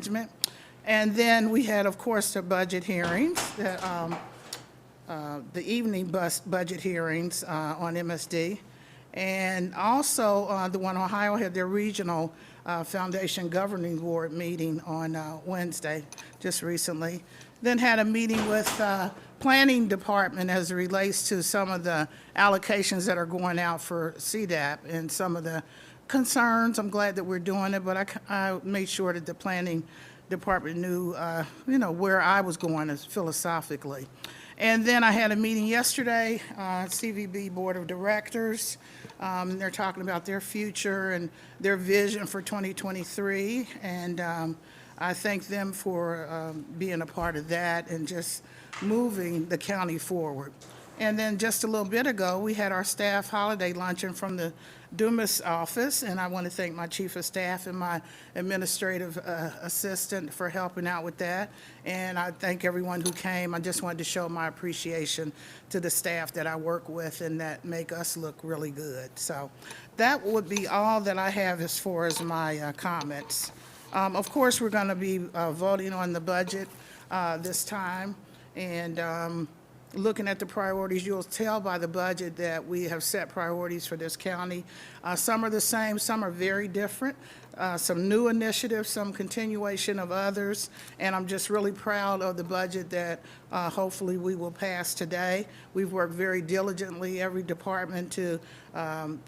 engagement. And then we had, of course, the budget hearings, the evening budget hearings on MSD. And also, the one Ohio had their regional Foundation Governing Board meeting on Wednesday, just recently. Then had a meeting with Planning Department as it relates to some of the allocations that are going out for CDAP and some of the concerns. I'm glad that we're doing it, but I made sure that the Planning Department knew, where I was going as philosophically. And then I had a meeting yesterday, CVB Board of Directors. They're talking about their future and their vision for 2023. And I thank them for being a part of that and just moving the county forward. And then just a little bit ago, we had our staff holiday luncheon from the Dumas office, and I want to thank my chief of staff and my administrative assistant for helping out with that. And I thank everyone who came. I just wanted to show my appreciation to the staff that I work with and that make us look really good. So that would be all that I have as far as my comments. Of course, we're going to be voting on the budget this time, and looking at the priorities, you'll tell by the budget that we have set priorities for this county. Some are the same, some are very different. Some new initiatives, some continuation of others, and I'm just really proud of the budget that hopefully we will pass today. We've worked very diligently, every department, to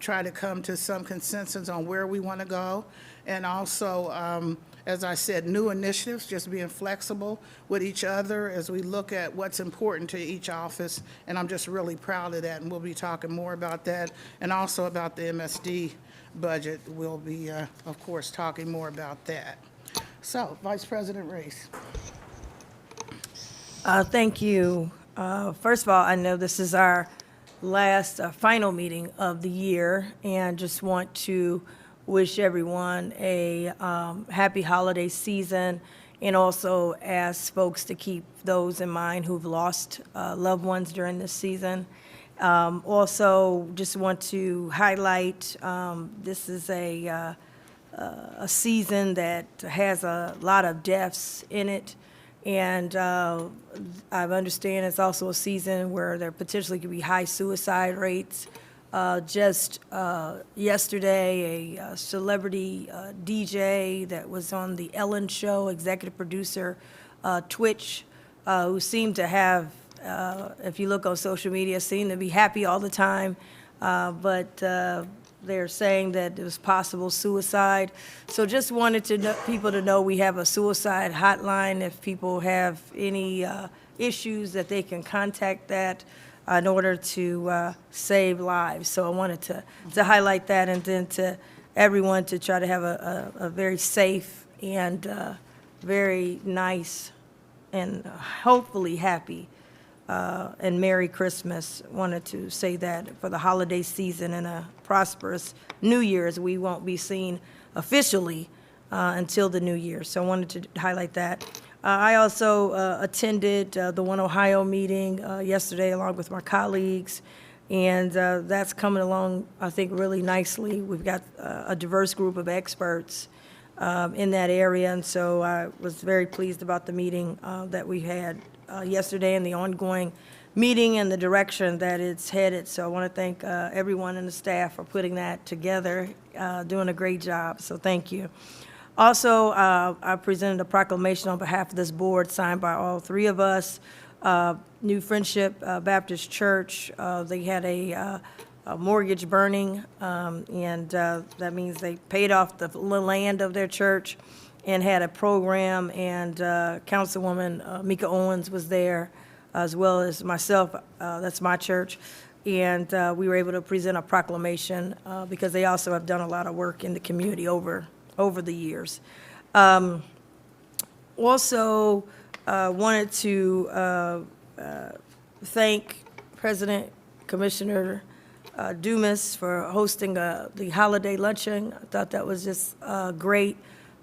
try to come to some consensus on where we want to go, and also, as I said, new initiatives, just being flexible with each other as we look at what's important to each office, and I'm just really proud of that, and we'll be talking more about that, and also about the MSD budget. We'll be, of course, talking more about that. So, Vice President Reese. Thank you. First of all, I know this is our last final meeting of the year, and just want to wish everyone a happy holiday season, and also ask folks to keep those in mind who've lost loved ones during this season. Also, just want to highlight, this is a season that has a lot of deaths in it, and I understand it's also a season where there potentially could be high suicide rates. Just yesterday, a celebrity DJ that was on the Ellen Show, executive producer, Twitch, who seemed to have, if you look on social media, seemed to be happy all the time, but they're saying that it was possible suicide. So just wanted to people to know we have a suicide hotline if people have any issues, that they can contact that in order to save lives. So I wanted to highlight that, and then to everyone to try to have a very safe and very nice and hopefully happy and Merry Christmas. Wanted to say that for the holiday season and a prosperous New Year's. We won't be seen officially until the New Year. So I wanted to highlight that. I also attended the One Ohio meeting yesterday along with my colleagues, and that's coming along, I think, really nicely. We've got a diverse group of experts in that area, and so I was very pleased about the meeting that we had yesterday and the ongoing meeting and the direction that it's headed. So I want to thank everyone in the staff for putting that together, doing a great job, so thank you. Also, I presented a proclamation on behalf of this board signed by all three of us. New Friendship Baptist Church, they had a mortgage burning, and that means they paid off the land of their church and had a program, and Councilwoman Mika Owens was there, as well as myself, that's my church, and we were able to present a proclamation because they also have done a lot of work in the community over the years. Also, wanted to thank President Commissioner Dumas for hosting the holiday luncheon. I thought that was just great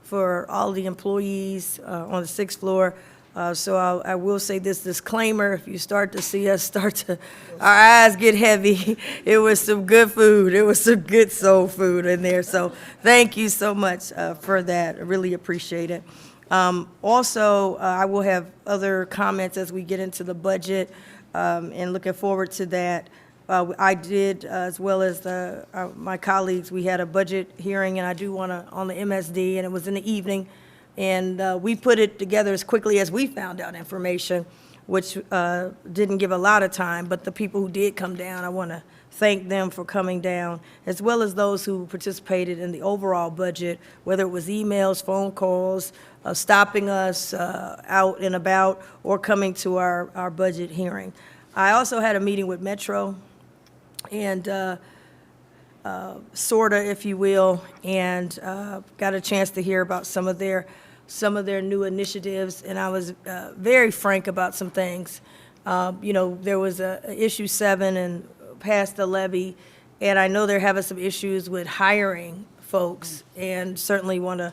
for all the employees on the 6th floor. So I will say this disclaimer: if you start to see us our eyes get heavy, it was some good food. It was some good soul food in there. So thank you so much for that. I really appreciate it. Also, I will have other comments as we get into the budget, and looking forward to that. I did, as well as my colleagues, we had a budget hearing, and I do want to, on the MSD, and it was in the evening, and we put it together as quickly as we found out information, which didn't give a lot of time, but the people who did come down, I want to thank them for coming down, as well as those who participated in the overall budget, whether it was emails, phone calls, stopping us out and about, or coming to our budget hearing. I also had a meeting with Metro, and sorta, if you will, and got a chance to hear about some of their new initiatives, and I was very frank about some things. There was a issue 7 and past the levy, and I know they're having some issues with hiring folks, and certainly want to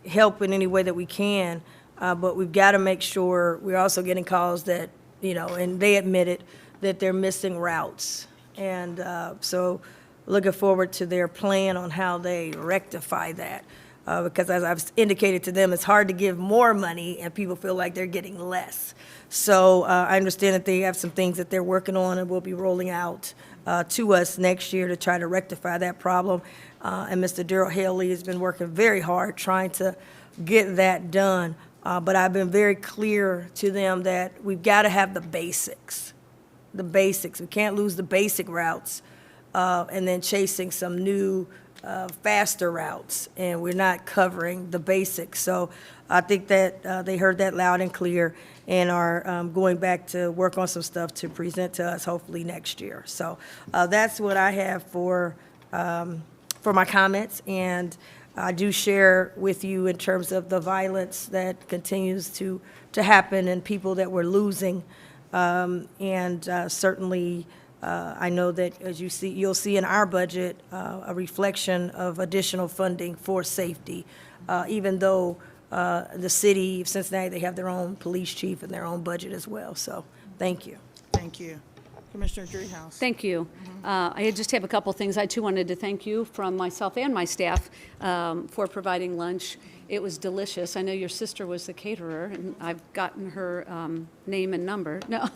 help in any way that we can, but we've got to make sure, we're also getting calls that, and they admitted that they're missing routes. And so looking forward to their plan on how they rectify that. Because as I've indicated to them, it's hard to give more money and people feel like they're getting less. So I understand that they have some things that they're working on and will be rolling out to us next year to try to rectify that problem. And Mr. Darrell Haley has been working very hard trying to get that done. But I've been very clear to them that we've got to have the basics. The basics. We can't lose the basic routes and then chasing some new faster routes, and we're not covering the basics. So I think that they heard that loud and clear and are going back to work on some stuff to present to us hopefully next year. So that's what I have for my comments, and I do share with you in terms of the violence that continues to happen and people that we're losing, and certainly I know that, as you'll see in our budget, a reflection of additional funding for safety, even though the city of Cincinnati, they have their own police chief and their own budget as well. So thank you. Thank you. Commissioner Dreehouse. Thank you. I just have a couple things. I too wanted to thank you from myself and my staff for providing lunch. It was delicious. I know your sister was the caterer, and I've gotten her name and number. No,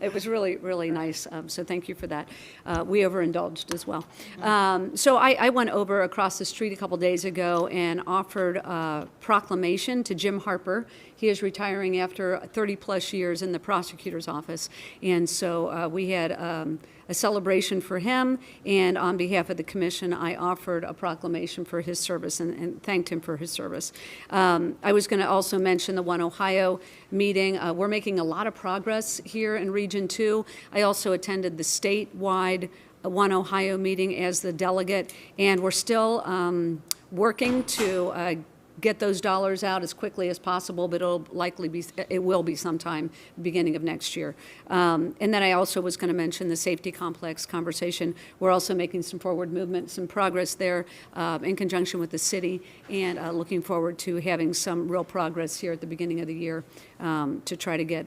it was really, really nice. So thank you for that. We overindulged as well. So I went over across the street a couple days ago and offered a proclamation to Jim Harper. He is retiring after 30-plus years in the prosecutor's office, and so we had a celebration for him, and on behalf of the commission, I offered a proclamation for his service and thanked him for his service. I was going to also mention the One Ohio meeting. We're making a lot of progress here in Region 2. I also attended the statewide One Ohio meeting as the delegate, and we're still working to get those dollars out as quickly as possible, but it will be sometime beginning of next year. And then I also was going to mention the safety complex conversation. We're also making some forward movement, some progress there in conjunction with the city, and looking forward to having some real progress here at the beginning of the year to try to get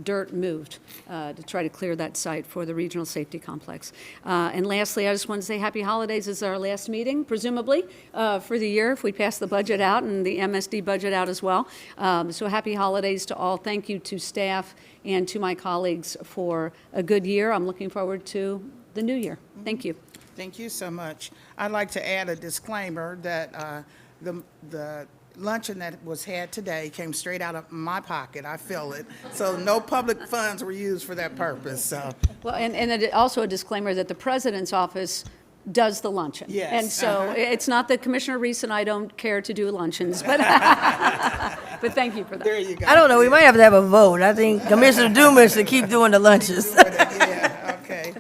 dirt moved to try to clear that site for the regional safety complex. And lastly, I just want to say happy holidays. This is our last meeting, presumably, for the year, if we pass the budget out and the MSD budget out as well. So happy holidays to all. Thank you to staff and to my colleagues for a good year. I'm looking forward to the new year. Thank you. Thank you so much. I'd like to add a disclaimer that the luncheon that was had today came straight out of my pocket. I feel it. So no public funds were used for that purpose. So. Well, and also a disclaimer that the president's office does the luncheon. Yes. And so it's not that Commissioner Reese and I don't care to do luncheons, but but thank you for that. There you go. I don't know, we might have to have a vote. I think Commissioner Dumas should keep doing the lunches. Yeah, okay.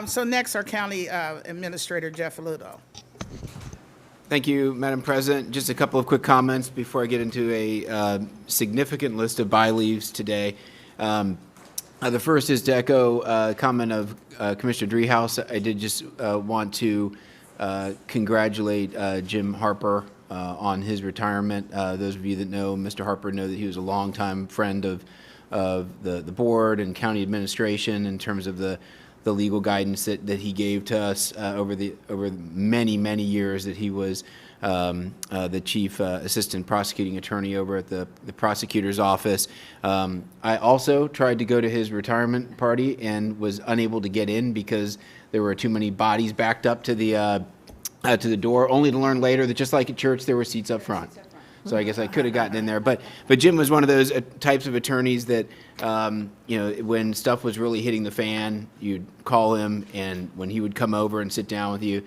So next, our County Administrator, Jeff Ludo. Thank you, Madam President. Just a couple of quick comments before I get into a significant list of by leaves today. The first is to echo a comment of Commissioner Dreehouse. I did just want to congratulate Jim Harper on his retirement. Those of you that know Mr. Harper know that he was a longtime friend of the board and county administration in terms of the legal guidance that he gave to us over many years that he was the chief assistant prosecuting attorney over at the prosecutor's office. I also tried to go to his retirement party and was unable to get in because there were too many bodies backed up to the door, only to learn later that just like at church, there were seats up front. So I guess I could have gotten in there. But Jim was one of those types of attorneys that, when stuff was really hitting the fan, you'd call him, and when he would come over and sit down with you,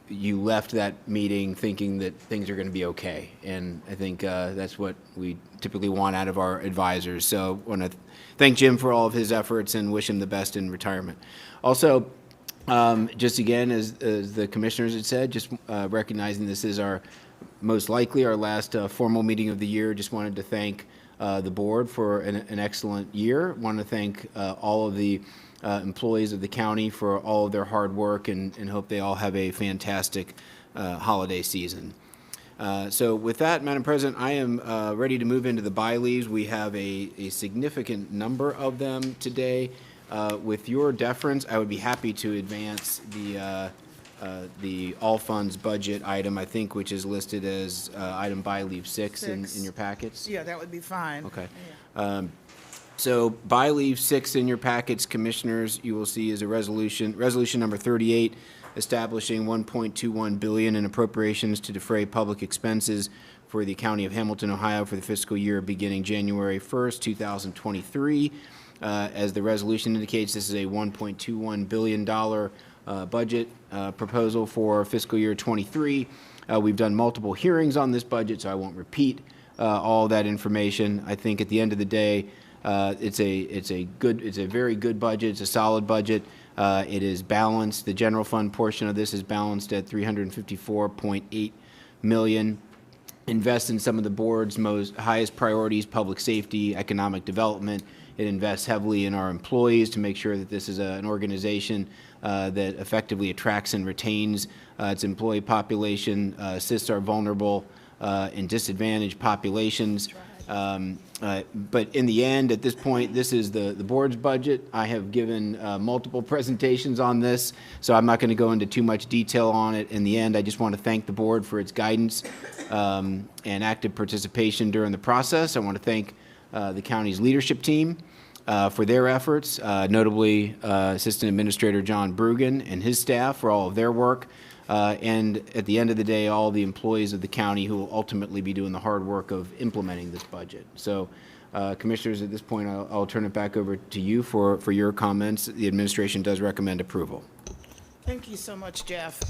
you left that meeting thinking that things are going to be okay. And I think that's what we typically want out of our advisors. So I want to thank Jim for all of his efforts and wish him the best in retirement. Also, just again, as the commissioners had said, just recognizing this is most likely our last formal meeting of the year. Just wanted to thank the board for an excellent year. Want to thank all of the employees of the county for all of their hard work, and hope they all have a fantastic holiday season. So with that, Madam President, I am ready to move into the by-leaves. We have a significant number of them today. With your deference, I would be happy to advance the all funds budget item, I think, which is listed as item by-leave 6 in your packets. Yeah, that would be fine. Okay. So by-leave 6 in your packets, Commissioners, you will see is a resolution number 38, establishing $1.21 billion in appropriations to defray public expenses for the County of Hamilton, Ohio for the fiscal year beginning January 1st, 2023. As the resolution indicates, this is a $1.21 billion budget proposal for fiscal year 23. We've done multiple hearings on this budget, so I won't repeat all that information. I think at the end of the day, it's a very good budget. It's a solid budget. It is balanced. The general fund portion of this is balanced at $354.8 million. Invest in some of the board's highest priorities: public safety, economic development. It invests heavily in our employees to make sure that this is an organization that effectively attracts and retains its employee population, assists our vulnerable and disadvantaged populations. But in the end, at this point, this is the board's budget. I have given multiple presentations on this, so I'm not going to go into too much detail on it. In the end, I just want to thank the board for its guidance and active participation during the process. I want to thank the county's leadership team for their efforts, notably Assistant Administrator John Brugan and his staff for all of their work, and at the end of the day, all the employees of the county who will ultimately be doing the hard work of implementing this budget. So, Commissioners, at this point, I'll turn it back over to you for your comments. The administration does recommend approval. Thank you so much, Jeff.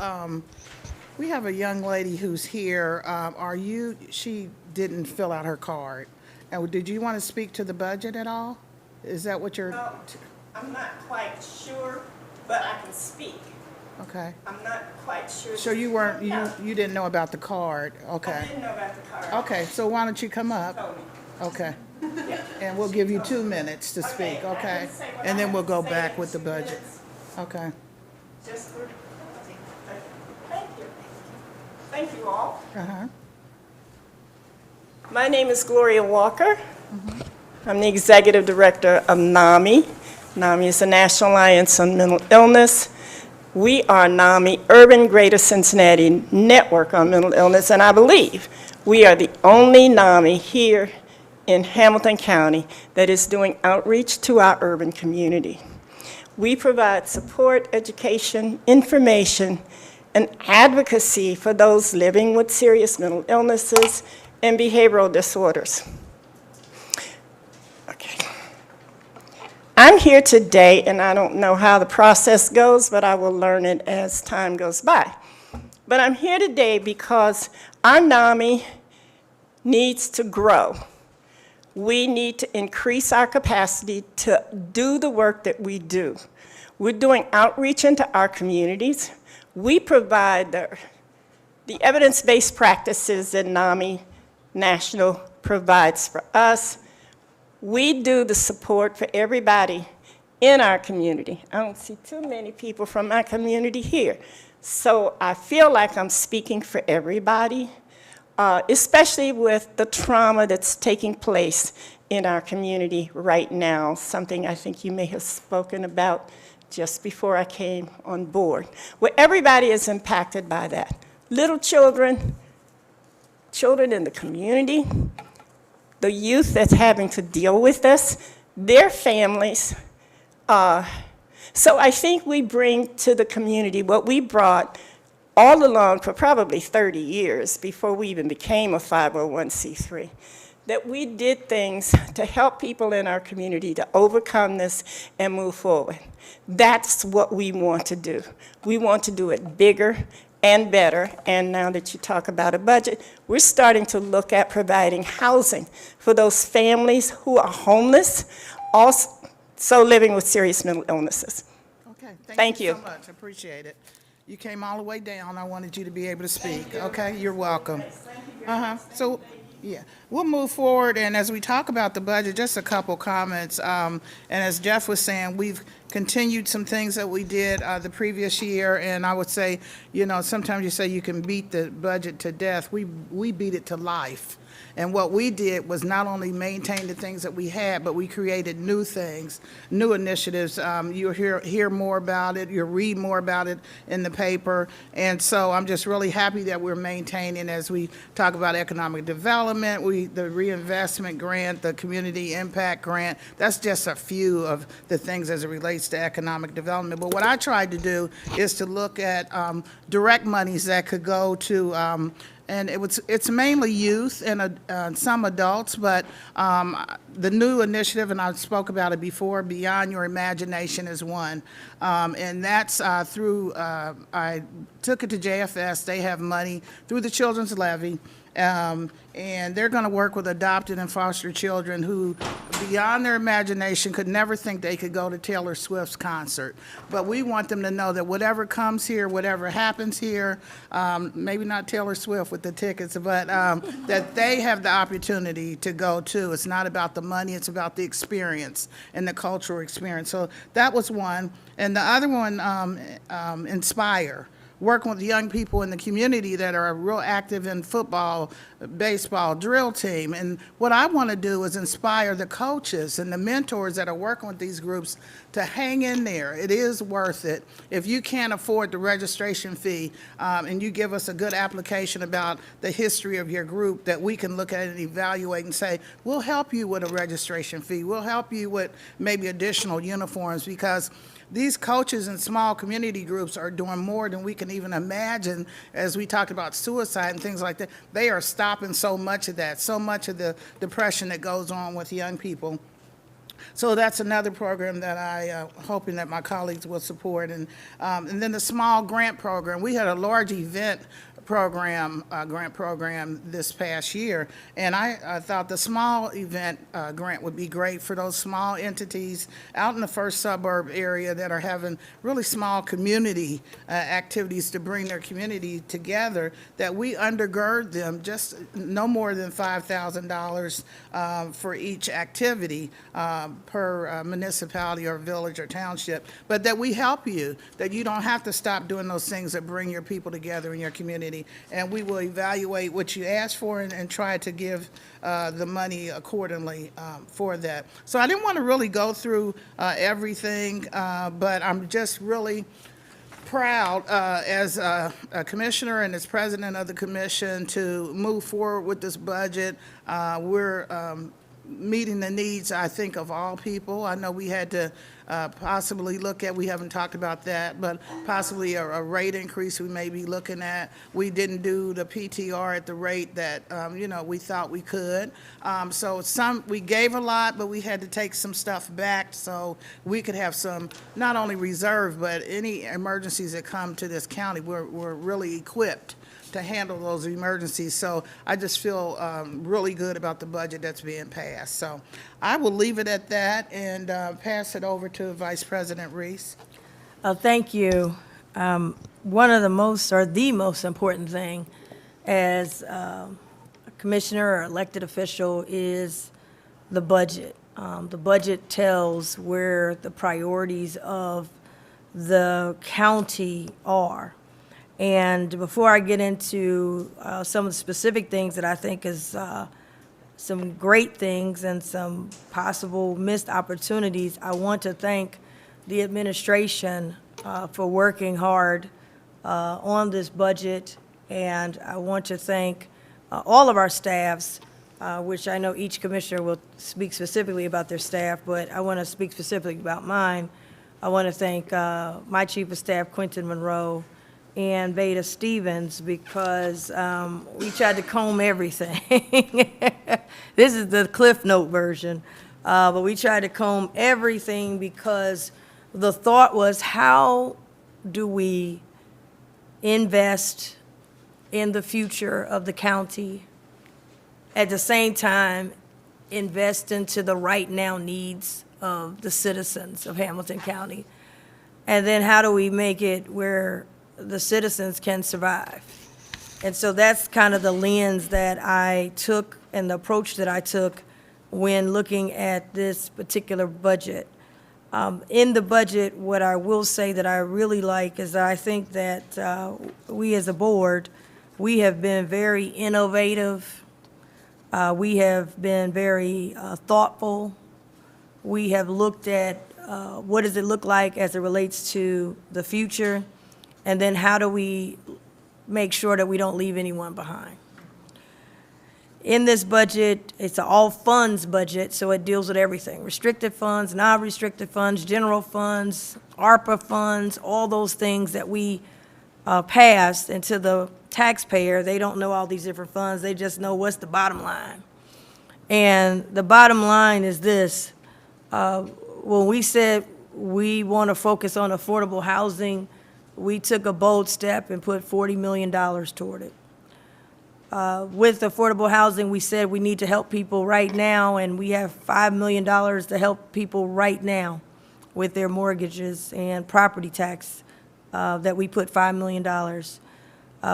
We have a young lady who's here. She didn't fill out her card. Did you want to speak to the budget at all? Is that what you're? No, I'm not quite sure, but I can speak. Okay. I'm not quite sure. So you weren't, you didn't know about the card? I Okay. didn't know about the card. Okay, so why don't you come up? Told me. Okay. Yeah. And we'll give you 2 minutes to Okay, speak, I okay? can say what And I then have we'll to go say back in with the 2 budget. minutes. Okay. Just for, thank you. Thank you all. Uh-huh. My name is Gloria Walker. I'm the executive director of NAMI. NAMI is the National Alliance on Mental Illness. We are NAMI, Urban Greater Cincinnati Network on Mental Illness, and I believe we are the only NAMI here in Hamilton County that is doing outreach to our urban community. We provide support, education, information, and advocacy for those living with serious mental illnesses and behavioral disorders. Okay. I'm here today, and I don't know how the process goes, but I will learn it as time goes by. But I'm here today because our NAMI needs to grow. We need to increase our capacity to do the work that we do. We're doing outreach into our communities. We provide the evidence-based practices that NAMI National provides for us. We do the support for everybody in our community. I don't see too many people from my community here. So I feel like I'm speaking for everybody, especially with the trauma that's taking place in our community right now, something I think you may have spoken about just before I came on board, where everybody is impacted by that. little children, children in the community, the youth that's having to deal with this, their families. So I think we bring to the community what we brought all along for probably 30 years before we even became a 501c3, that we did things to help people in our community to overcome this and move forward. That's what we want to do. We want to do it bigger and better. And now that you talk about a budget, we're starting to look at providing housing for those families who are homeless, also living with serious mental illnesses. Okay, Thank you you. so much, appreciate it. You came all the way down, I wanted you to be able to speak, okay? You're welcome. So, yeah, we'll move forward, and as we talk about the budget, just a couple comments. And as Jeff was saying, we've continued some things that we did the previous year, and I would say, you know, sometimes you say you can beat the budget to death. We beat it to life. And what we did was not only maintain the things that we had, but we created new things, new initiatives. You'll hear more about it, you'll read more about it in the paper. And so I'm just really happy that we're maintaining as we talk about economic development, the reinvestment grant, the community impact grant. That's just a few of the things as it relates to economic development. But what I tried to do is to look at direct monies that could go to and it's mainly youth and some adults, but the new initiative, and I spoke about it before, Beyond Your Imagination is one. And that's through, I took it to JFS. They have money through the Children's Levy. And they're going to work with adopted and foster children who, beyond their imagination, could never think they could go to Taylor Swift's concert. But we want them to know that whatever comes here, whatever happens here, maybe not Taylor Swift with the tickets, but that they have the opportunity to go too. It's not about the money, it's about the experience and the cultural experience. So that was one. And the other one, Inspire. Working with young people in the community that are real active in football, baseball, drill team. And what I want to do is inspire the coaches and the mentors that are working with these groups to hang in there. It is worth it. If you can't afford the registration fee and you give us a good application about the history of your group, that we can look at it and evaluate and say, we'll help you with a registration fee. We'll help you with maybe additional uniforms, because these coaches in small community groups are doing more than we can even imagine. As we talked about suicide and things like that, they are stopping so much of that, so much of the depression that goes on with young people. So that's another program that I hoping that my colleagues will support. And then the small grant program. We had a large event program, grant program this past year, and I thought the small event grant would be great for those small entities out in the first suburb area that are having really small community activities to bring their community together, that we undergird them just no more than $5,000 for each activity per municipality or village or township, but that we help you, that you don't have to stop doing those things that bring your people together in your community. And we will evaluate what you ask for and try to give the money accordingly for that. So I didn't want to really go through everything, but I'm just really proud as a commissioner and as president of the commission to move forward with this budget. We're meeting the needs, I think, of all people. I know we had to possibly look at, we haven't talked about that, but possibly a rate increase we may be looking at. We didn't do the PTR at the rate that, we thought we could. So we gave a lot, but we had to take some stuff back so we could have some, not only reserve, but any emergencies that come to this county, we're really equipped to handle those emergencies. So I just feel really good about the budget that's being passed. So I will leave it at that and pass it over to Vice President Reese. Thank you. One of the most important thing as a commissioner or elected official is the budget. The budget tells where the priorities of the county are. And before I get into some of the specific things that I think is some great things and some possible missed opportunities, I want to thank the administration for working hard on this budget And I want to thank all of our staffs, which I know each commissioner will speak specifically about their staff, but I want to speak specifically about mine. I want to thank my Chief of Staff, Quentin Monroe, and Beta Stevens, because we tried to comb everything. This is the Cliff Note version, but we tried to comb everything because the thought was, how do we invest in the future of the county, at the same time invest into the right now needs of the citizens of Hamilton County? And then how do we make it where the citizens can survive? And so that's kind of the lens that I took and the approach that I took when looking at this particular budget. In the budget, what I will say that I really like is that I think that we as a board, we have been very innovative. We have been very thoughtful. We have looked at what does it look like as it relates to the future, and then how do we make sure that we don't leave anyone behind. In this budget, it's an all-funds budget, so it deals with everything: restricted funds, non-restricted funds, general funds, ARPA funds, all those things that we passed. And to the taxpayer, they don't know all these different funds, they just know what's the bottom line. And the bottom line is this: when we said we want to focus on affordable housing, we took a bold step and put $40 million toward it. With affordable housing, we said we need to help people right now, and we have $5 million to help people right now with their mortgages and property tax, that we put $5 million.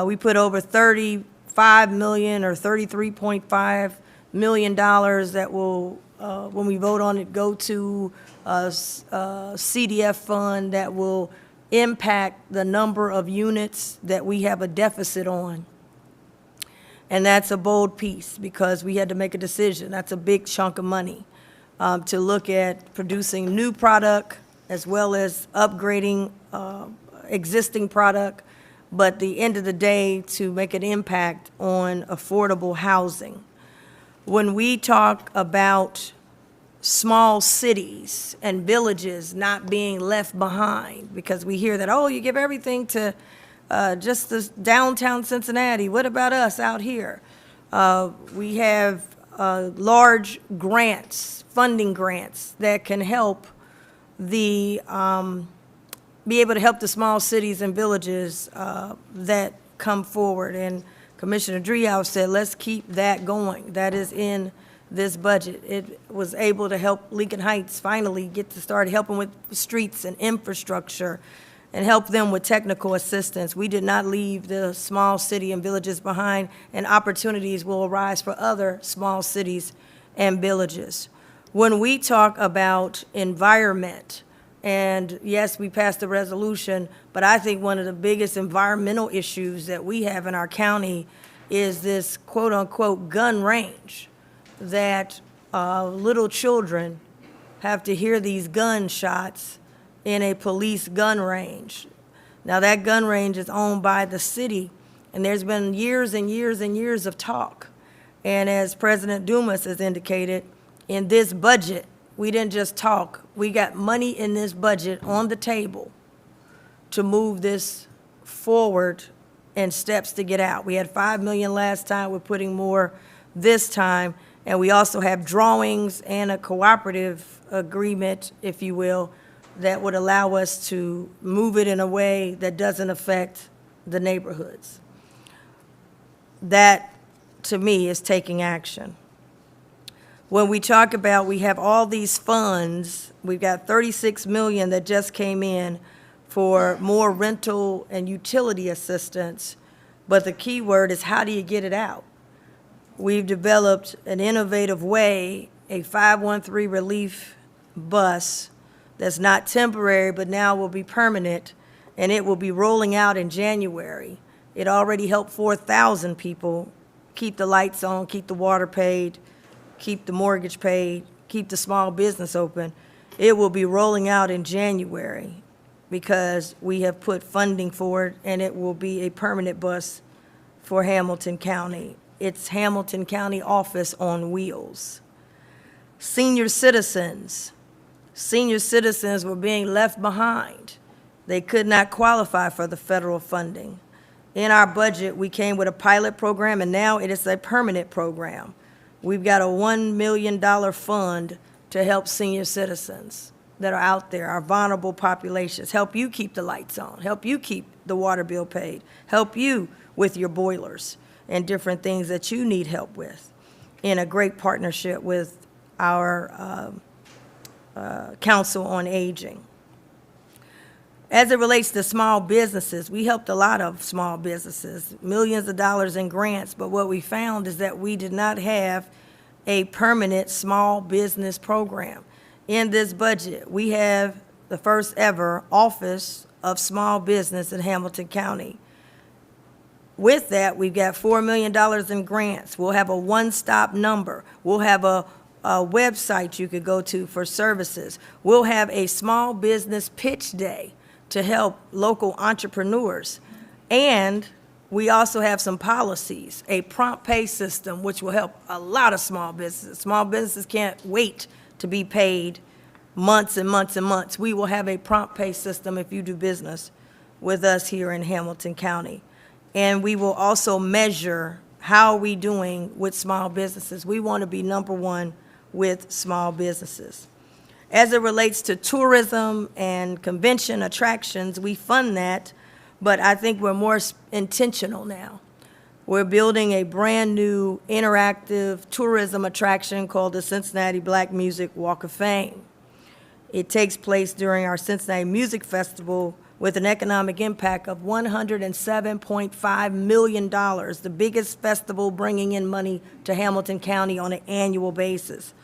We put over $35 million or $33.5 million that will, when we vote on it, go to a CDF fund that will impact the number of units that we have a deficit on. And that's a bold piece, because we had to make a decision. That's a big chunk of money, to look at producing new product as well as upgrading existing product, but at the end of the day, to make an impact on affordable housing. When we talk about small cities and villages not being left behind, because we hear that, oh, you give everything to just this downtown Cincinnati, what about us out here? We have large grants, funding grants, that can help the, be able to help the small cities and villages that come forward. And Commissioner Driehaus said, let's keep that going. That is in this budget. It was able to help Lincoln Heights finally get to start helping with streets and infrastructure, and help them with technical assistance. We did not leave the small city and villages behind, and opportunities will arise for other small cities and villages. When we talk about environment, and yes, we passed a resolution, but I think one of the biggest environmental issues that we have in our county is this quote-unquote gun range, that little children have to hear these gunshots in a police gun range. Now, that gun range is owned by the city, and there's been years and years and years of talk. And as President Dumas has indicated, in this budget, we didn't just talk. We got money in this budget on the table to move this forward and steps to get out. We had $5 million last time. We're putting more this time. And we also have drawings and a cooperative agreement, if you will, that would allow us to move it in a way that doesn't affect the neighborhoods. That, to me, is taking action. When we talk about, we have all these funds, we've got $36 million that just came in for more rental and utility assistance, but the key word is, how do you get it out? We've developed an innovative way, a 513 relief bus that's not temporary, but now will be permanent, and it will be rolling out in January. It already helped 4,000 people keep the lights on, keep the water paid, keep the mortgage paid, keep the small business open. It will be rolling out in January because we have put funding for it, and it will be a permanent bus for Hamilton County. It's Hamilton County Office on Wheels. Senior citizens were being left behind. They could not qualify for the federal funding. In our budget, we came with a pilot program, and now it is a permanent program. We've got a $1 million fund to help senior citizens that are out there, our vulnerable populations, help you keep the lights on, help you keep the water bill paid, help you with your boilers and different things that you need help with, in a great partnership with our Council on Aging. As it relates to small businesses, we helped a lot of small businesses, millions of dollars in grants, but what we found is that we did not have a permanent small business program. In this budget, we have the first ever Office of Small Business in Hamilton County. With that, we've got $4 million in grants. We'll have a one-stop number. We'll have a website you could go to for services. We'll have a small business pitch day to help local entrepreneurs. And we also have some policies, a prompt pay system, which will help a lot of small businesses. Small businesses can't wait to be paid months and months and months. We will have a prompt pay system if you do business with us here in Hamilton County. And we will also measure how we doing with small businesses. We want to be number one with small businesses. As it relates to tourism and convention attractions, we fund that, but I think we're more intentional now. We're building a brand-new interactive tourism attraction called the Cincinnati Black Music Walk of Fame. It takes place during our Cincinnati Music Festival with an economic impact of $107.5 million, the biggest festival bringing in money to Hamilton County on an annual basis.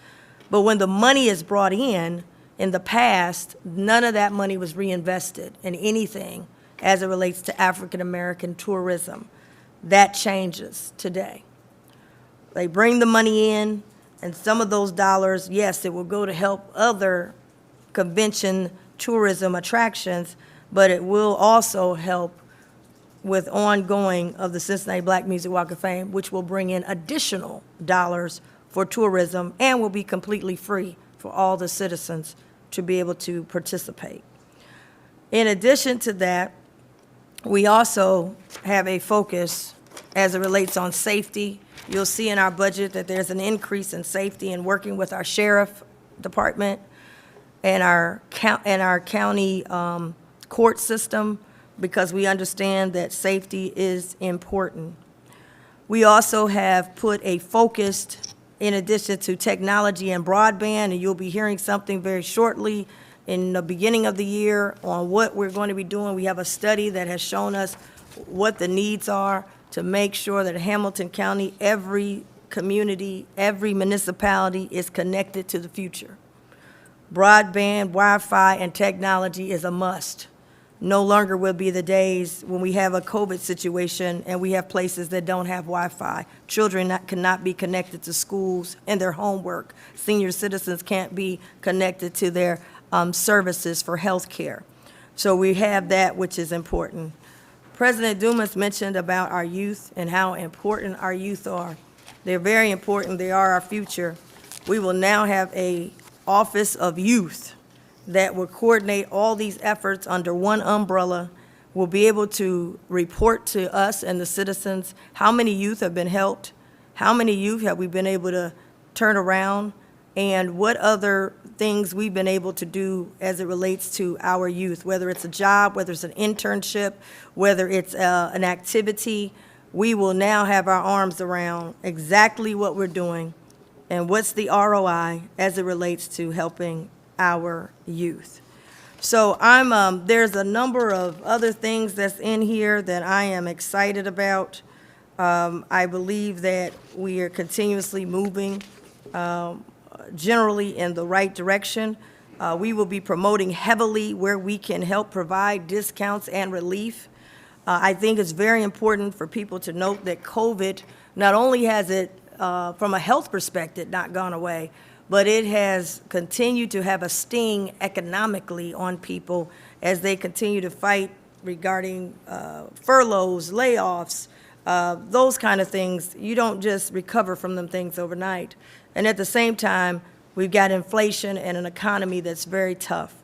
But when the money is brought in the past, none of that money was reinvested in anything as it relates to African-American tourism. That changes today. They bring the money in, and some of those dollars, yes, it will go to help other convention tourism attractions, but it will also help with ongoing of the Cincinnati Black Music Walk of Fame, which will bring in additional dollars for tourism and will be completely free for all the citizens to be able to participate. In addition to that, we also have a focus as it relates on safety. You'll see in our budget that there's an increase in safety and working with our sheriff department and our county court system, because we understand that safety is important. We also have put a focused, in addition to technology and broadband, and you'll be hearing something very shortly in the beginning of the year on what we're going to be doing. We have a study that has shown us what the needs are to make sure that Hamilton County, every community, every municipality is connected to the future. Broadband, Wi-Fi, and technology is a must. No longer will be the days when we have a COVID situation and we have places that don't have Wi-Fi. Children cannot be connected to schools and their homework. Senior citizens can't be connected to their services for health care. So we have that, which is important. President Dumas mentioned about our youth and how important our youth are. They're very important. They are our future. We will now have a Office of Youth that will coordinate all these efforts under one umbrella. Will be able to report to us and the citizens how many youth have been helped, how many youth have we been able to turn around, and what other things we've been able to do as it relates to our youth, whether it's a job, whether it's an internship, whether it's an activity. We will now have our arms around exactly what we're doing and what's the ROI as it relates to helping our youth. So there's a number of other things that's in here that I am excited about. I believe that we are continuously moving generally in the right direction. We will be promoting heavily where we can help provide discounts and relief. I think it's very important for people to note that COVID, not only has it, from a health perspective, not gone away, but it has continued to have a sting economically on people as they continue to fight regarding furloughs, layoffs, those kind of things. You don't just recover from them things overnight. And at the same time, we've got inflation and an economy that's very tough.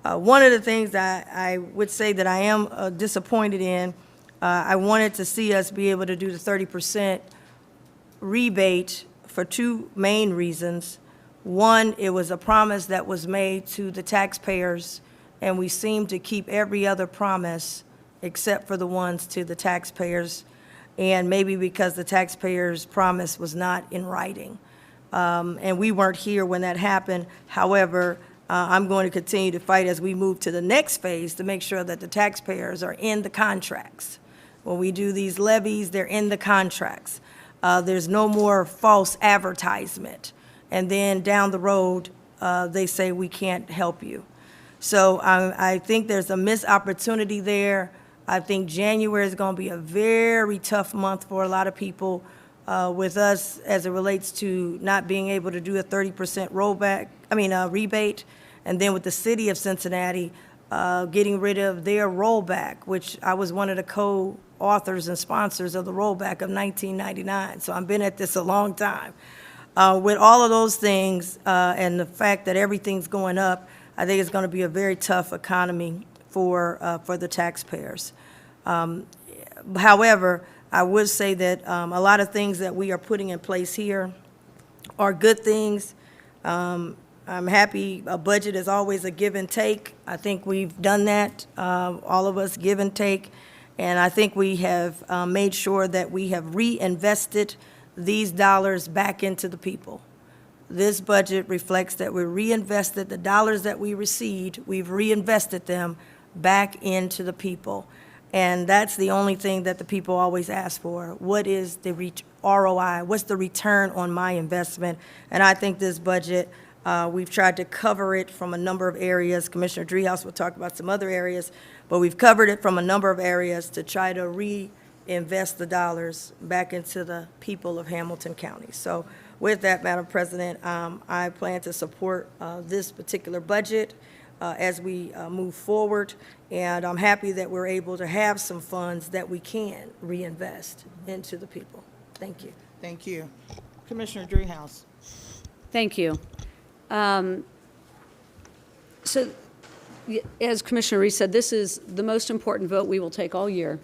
One of the things that I would say that I am disappointed in, I wanted to see us be able to do the 30% rebate for two main reasons. One, it was a promise that was made to the taxpayers, and we seem to keep every other promise except for the ones to the taxpayers, and maybe because the taxpayers' promise was not in writing. And we weren't here when that happened. However, I'm going to continue to fight as we move to the next phase to make sure that the taxpayers are in the contracts. When we do these levies, they're in the contracts. There's no more false advertisement. And then down the road, they say, we can't help you. So I think there's a missed opportunity there. I think January is going to be a very tough month for a lot of people with us as it relates to not being able to do a 30% rebate. And then with the city of Cincinnati getting rid of their rollback, which I was one of the co-authors and sponsors of the rollback of 1999. So I've been at this a long time. With all of those things and the fact that everything's going up, I think it's going to be a very tough economy for the taxpayers. However, I would say that a lot of things that we are putting in place here are good things. I'm happy. A budget is always a give and take. I think we've done that, all of us give and take. And I think we have made sure that we have reinvested these dollars back into the people. This budget reflects that we reinvested the dollars that we received, we've reinvested them back into the people. And that's the only thing that the people always ask for. What is the ROI? What's the return on my investment? And I think this budget, we've tried to cover it from a number of areas. Commissioner Driehaus will talk about some other areas, but we've covered it from a number of areas to try to reinvest the dollars back into the people of Hamilton County. So with that, Madam President, I plan to support this particular budget as we move forward, and I'm happy that we're able to have some funds that we can reinvest into the people. Thank you. Thank you. Commissioner Driehaus. Thank you. So, as Commissioner Reese said, this is the most important vote we will take all year,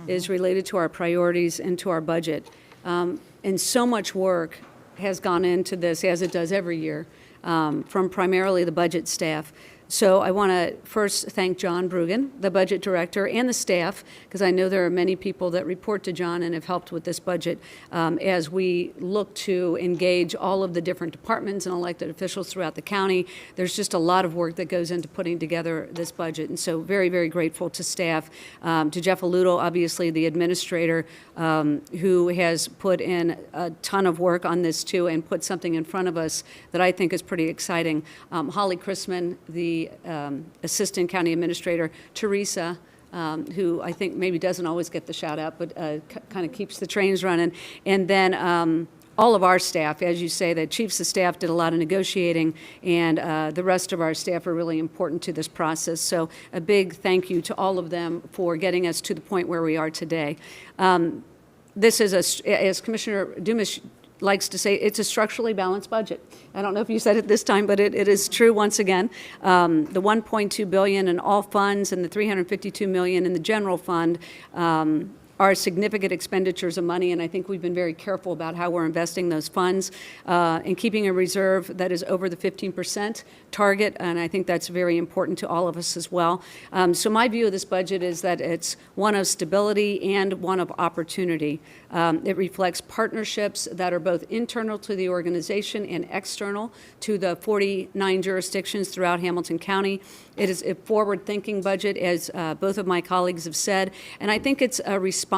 is related to our priorities and to our budget. And so much work has gone into this, as it does every year, from primarily the budget staff. So I want to first thank John Brugan, the budget director, and the staff, because I know there are many people that report to John and have helped with this budget as we look to engage all of the different departments and elected officials throughout the county. There's just a lot of work that goes into putting together this budget, and so very, very grateful to staff, to Jeff Aludo, obviously the administrator, who has put in a ton of work on this too and put something in front of us that I think is pretty exciting. Holly Chrisman, the Assistant County Administrator, Teresa, who I think maybe doesn't always get the shout out, but kind of keeps the trains running. And then all of our staff, as you say, the chiefs of staff did a lot of negotiating, and the rest of our staff are really important to this process. So a big thank you to all of them for getting us to the point where we are today. This is, as Commissioner Dumas likes to say, it's a structurally balanced budget. I don't know if you said it this time, but it is true once again. The $1.2 billion in all funds and the $352 million in the general fund are significant expenditures of money, and I think we've been very careful about how we're investing those funds and keeping a reserve that is over the 15% target, and I think that's very important to all of us as well. So my view of this budget is that it's one of stability and one of opportunity. It reflects partnerships that are both internal to the organization and external to the 49 jurisdictions throughout Hamilton County. It is a forward-thinking budget, as both of my colleagues have said, and I think it's a responsive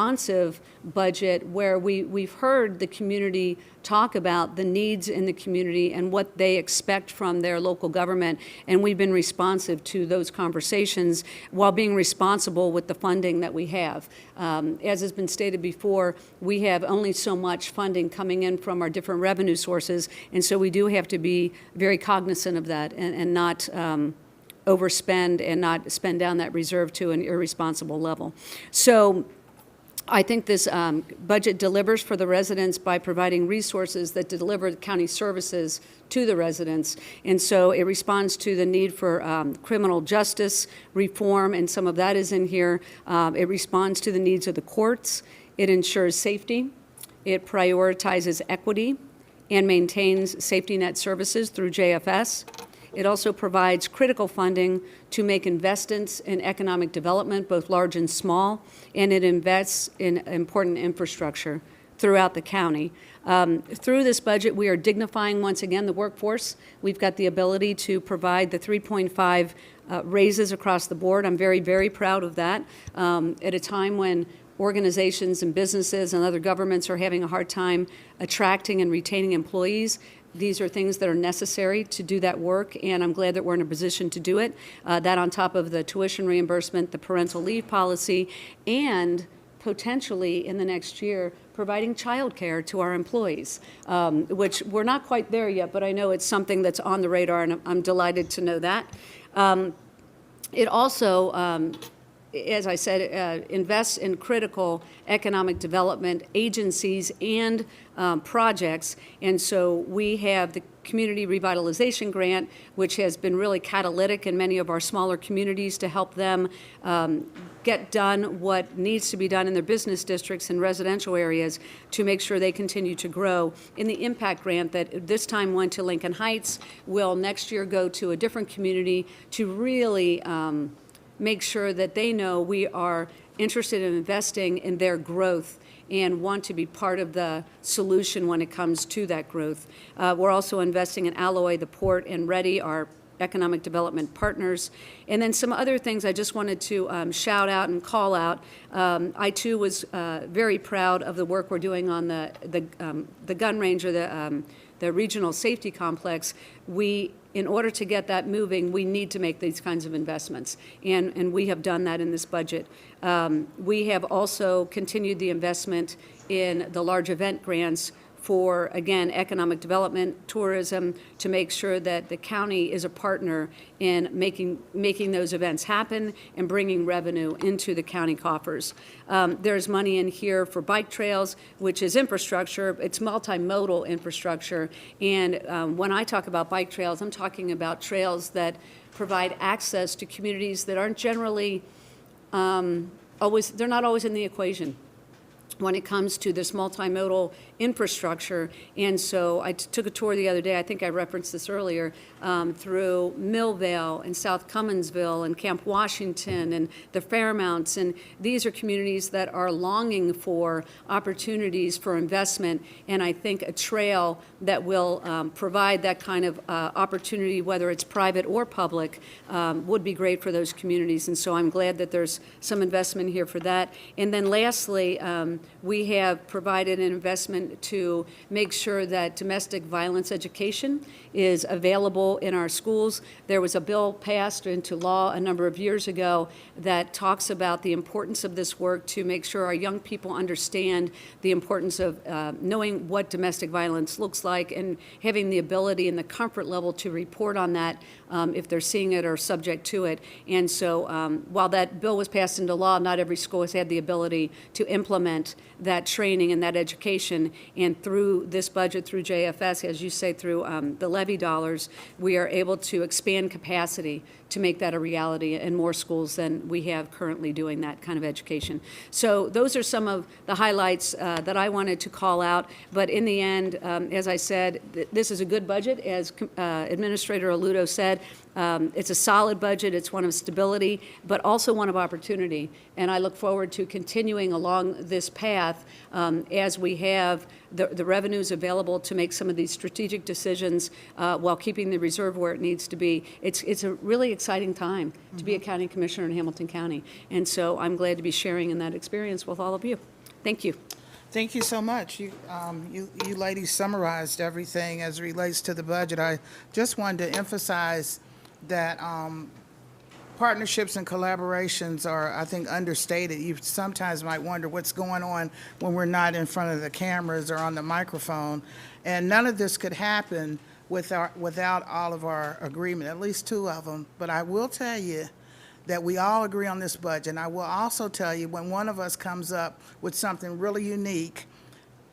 budget where we've heard the community talk about the needs in the community and what they expect from their local government, and we've been responsive to those conversations while being responsible with the funding that we have. As has been stated before, we have only so much funding coming in from our different revenue sources, and so we do have to be very cognizant of that and not overspend and not spend down that reserve to an irresponsible level. So I think this budget delivers for the residents by providing resources that deliver county services to the residents. And so it responds to the need for criminal justice reform, and some of that is in here. It responds to the needs of the courts. It ensures safety. It prioritizes equity and maintains safety net services through JFS. It also provides critical funding to make investments in economic development, both large and small, and it invests in important infrastructure throughout the county. Through this budget, we are dignifying, once again, the workforce. We've got the ability to provide the 3.5 raises across the board. I'm very, very proud of that. At a time when organizations and businesses and other governments are having a hard time attracting and retaining employees, these are things that are necessary to do that work, and I'm glad that we're in a position to do it. That on top of the tuition reimbursement, the parental leave policy, and potentially in the next year providing childcare to our employees, which we're not quite there yet, but I know it's something that's on the radar, and I'm delighted to know that. It also, as I said, invests in critical economic development agencies and projects. And so we have the Community Revitalization Grant, which has been really catalytic in many of our smaller communities to help them get done what needs to be done in their business districts and residential areas to make sure they continue to grow. In the impact grant that this time went to Lincoln Heights will next year go to a different community to really make sure that they know we are interested in investing in their growth and want to be part of the solution when it comes to that growth. We're also investing in Alloy, the Port, and Ready, our economic development partners. And then some other things I just wanted to shout out and call out. I too was very proud of the work we're doing on the gun range, or the regional safety complex. In order to get that moving, we need to make these kinds of investments, and we have done that in this budget. We have also continued the investment in the large event grants for, again, economic development, tourism, to make sure that the county is a partner in making those events happen and bringing revenue into the county coffers. There's money in here for bike trails, which is infrastructure. It's multimodal infrastructure. And when I talk about bike trails, I'm talking about trails that provide access to communities that aren't generally they're not always in the equation when it comes to this multimodal infrastructure. And so I took a tour the other day, I think I referenced this earlier, through Millvale and South Cumminsville and Camp Washington and the Fairmounts. And these are communities that are longing for opportunities for investment. And I think a trail that will provide that kind of opportunity, whether it's private or public, would be great for those communities. And so I'm glad that there's some investment here for that. And then lastly, we have provided an investment to make sure that domestic violence education is available in our schools. There was a bill passed into law a number of years ago that talks about the importance of this work to make sure our young people understand the importance of knowing what domestic violence looks like and having the ability and the comfort level to report on that if they're seeing it or subject to it. And so while that bill was passed into law, not every school has had the ability to implement that training and that education. And through this budget, through JFS, as you say, through the levy dollars, we are able to expand capacity to make that a reality in more schools than we have currently doing that kind of education. So those are some of the highlights that I wanted to call out. But in the end, as I said, this is a good budget. As Administrator Aludo said, it's a solid budget. It's one of stability, but also one of opportunity. And I look forward to continuing along this path as we have the revenues available to make some of these strategic decisions while keeping the reserve where it needs to be. It's a really exciting time to be a county commissioner in Hamilton County. And so I'm glad to be sharing in that experience with all of you. Thank you. Thank you so much. You ladies summarized everything as it relates to the budget. I just wanted to emphasize that partnerships and collaborations are, I think, understated. You sometimes might wonder what's going on when we're not in front of the cameras or on the microphone. And none of this could happen without all of our agreement, at least two of them. But I will tell you that we all agree on this budget. And I will also tell you, when one of us comes up with something really unique,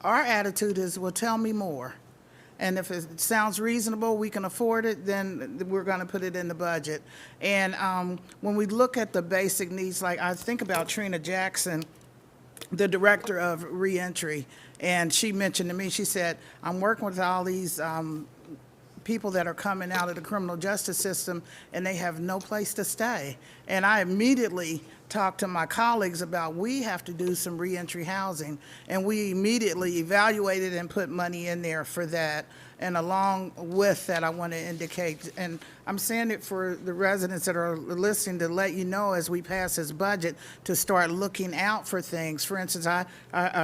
our attitude is, well, tell me more. And if it sounds reasonable, we can afford it, then we're going to put it in the budget. And when we look at the basic needs, like I think about Trina Jackson, the director of reentry, and she mentioned to me, she said, I'm working with all these people that are coming out of the criminal justice system, and they have no place to stay. And I immediately talked to my colleagues about, we have to do some reentry housing, and we immediately evaluated and put money in there for that. And along with that, I want to indicate, and I'm saying it for the residents that are listening, to let you know as we pass this budget to start looking out for things. For instance, I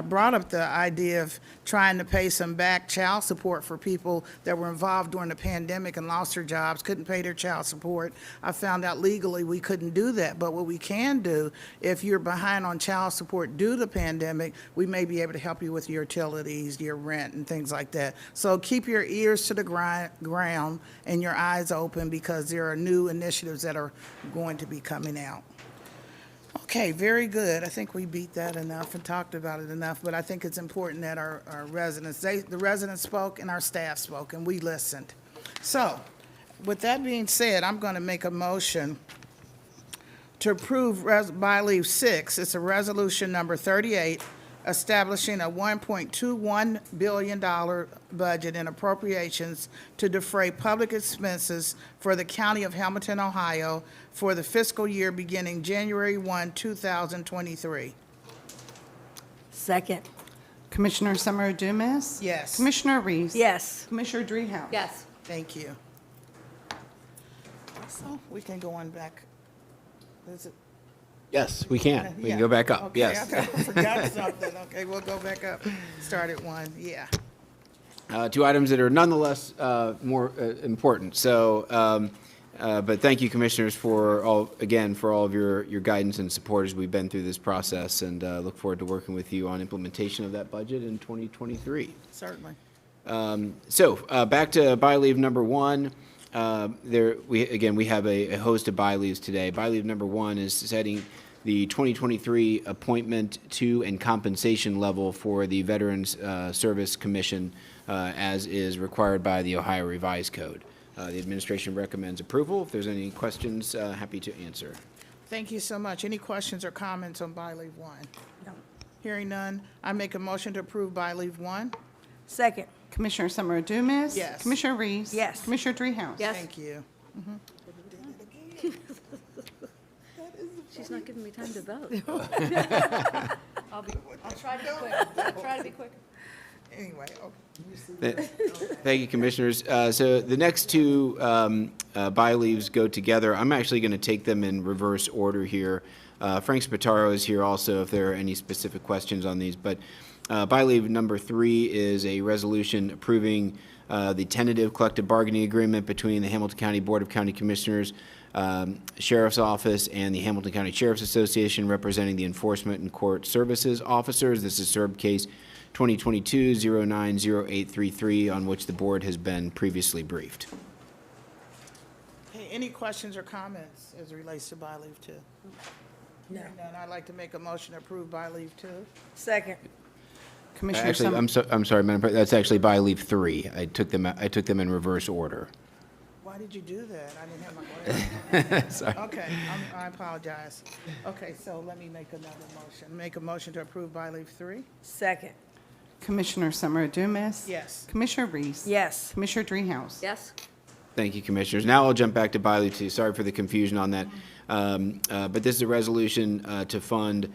brought up the idea of trying to pay some back child support for people that were involved during the pandemic and lost their jobs, couldn't pay their child support. I found out legally we couldn't do that, but what we can do, if you're behind on child support due to the pandemic, we may be able to help you with your utilities, your rent, and things like that. So keep your ears to the ground and your eyes open, because there are new initiatives that are going to be coming out. Okay, very good. I think we beat that enough and talked about it enough, but I think it's important that our residents, the residents spoke and our staff spoke, and we listened. So, with that being said, I'm going to make a motion to approve by leave 6. It's a resolution number 38, establishing a $1.21 billion budget and appropriations to defray public expenses for the County of Hamilton, Ohio for the fiscal year beginning January 1, 2023. Second. Commissioner Summer Dumas? Yes. Commissioner Reese? Yes. Commissioner Dreehouse? Yes. Thank you. So we can go on back. Is it? Yes, we can. We Yeah. can go back up. Okay, Yes. I forgot something. Okay, we'll go back up. Start at 1, yeah. Two items that are nonetheless more important. So, but thank you, commissioners, for all of your guidance and support as we've been through this process, and look forward to working with you on implementation of that budget in 2023. Certainly. So back to by leave number 1. We have a host of by leaves today. By leave number 1 is setting the 2023 appointment to and compensation level for the Veterans Service Commission as is required by the Ohio Revised Code. The administration recommends approval. If there's any questions, happy to answer. Thank you so much. Any questions or comments on by leave 1? No. Hearing none, I make a motion to approve by leave 1. Second. Commissioner Summer Dumas? Yes. Commissioner Reese? Yes. Commissioner Dreehouse? Yes. Thank you. She's not giving me time to vote. I'll try to be quick. I'll try to be quick. Anyway, okay. Thank you, commissioners. So the next two by leaves go together. I'm actually going to take them in reverse order here. Frank Spataro is here also if there are any specific questions on these. But by leave number 3 is a resolution approving the tentative collective bargaining agreement between the Hamilton County Board of County Commissioners, Sheriff's Office, and the Hamilton County Sheriff's Association representing the Enforcement and Court Services officers. This is served case 2022-090833, on which the board has been previously briefed. Hey, any questions or comments as it relates to by leave 2? No. Hearing none, I'd like to make a motion to approve by leave 2. Second. Commissioner Actually, Summer? I'm sorry, Madam President, that's actually by leave 3. I took them in reverse order. Why did you do that? I didn't have my glasses. Sorry. Okay, I apologize. Okay, so let me make another motion. Make a motion to approve by leave 3? Second. Commissioner Summer Dumas? Yes. Commissioner Reese? Yes. Commissioner Dreehouse? Yes. Thank you, Commissioners. Now I'll jump back to by leave 2. Sorry for the confusion on that. But this is a resolution to fund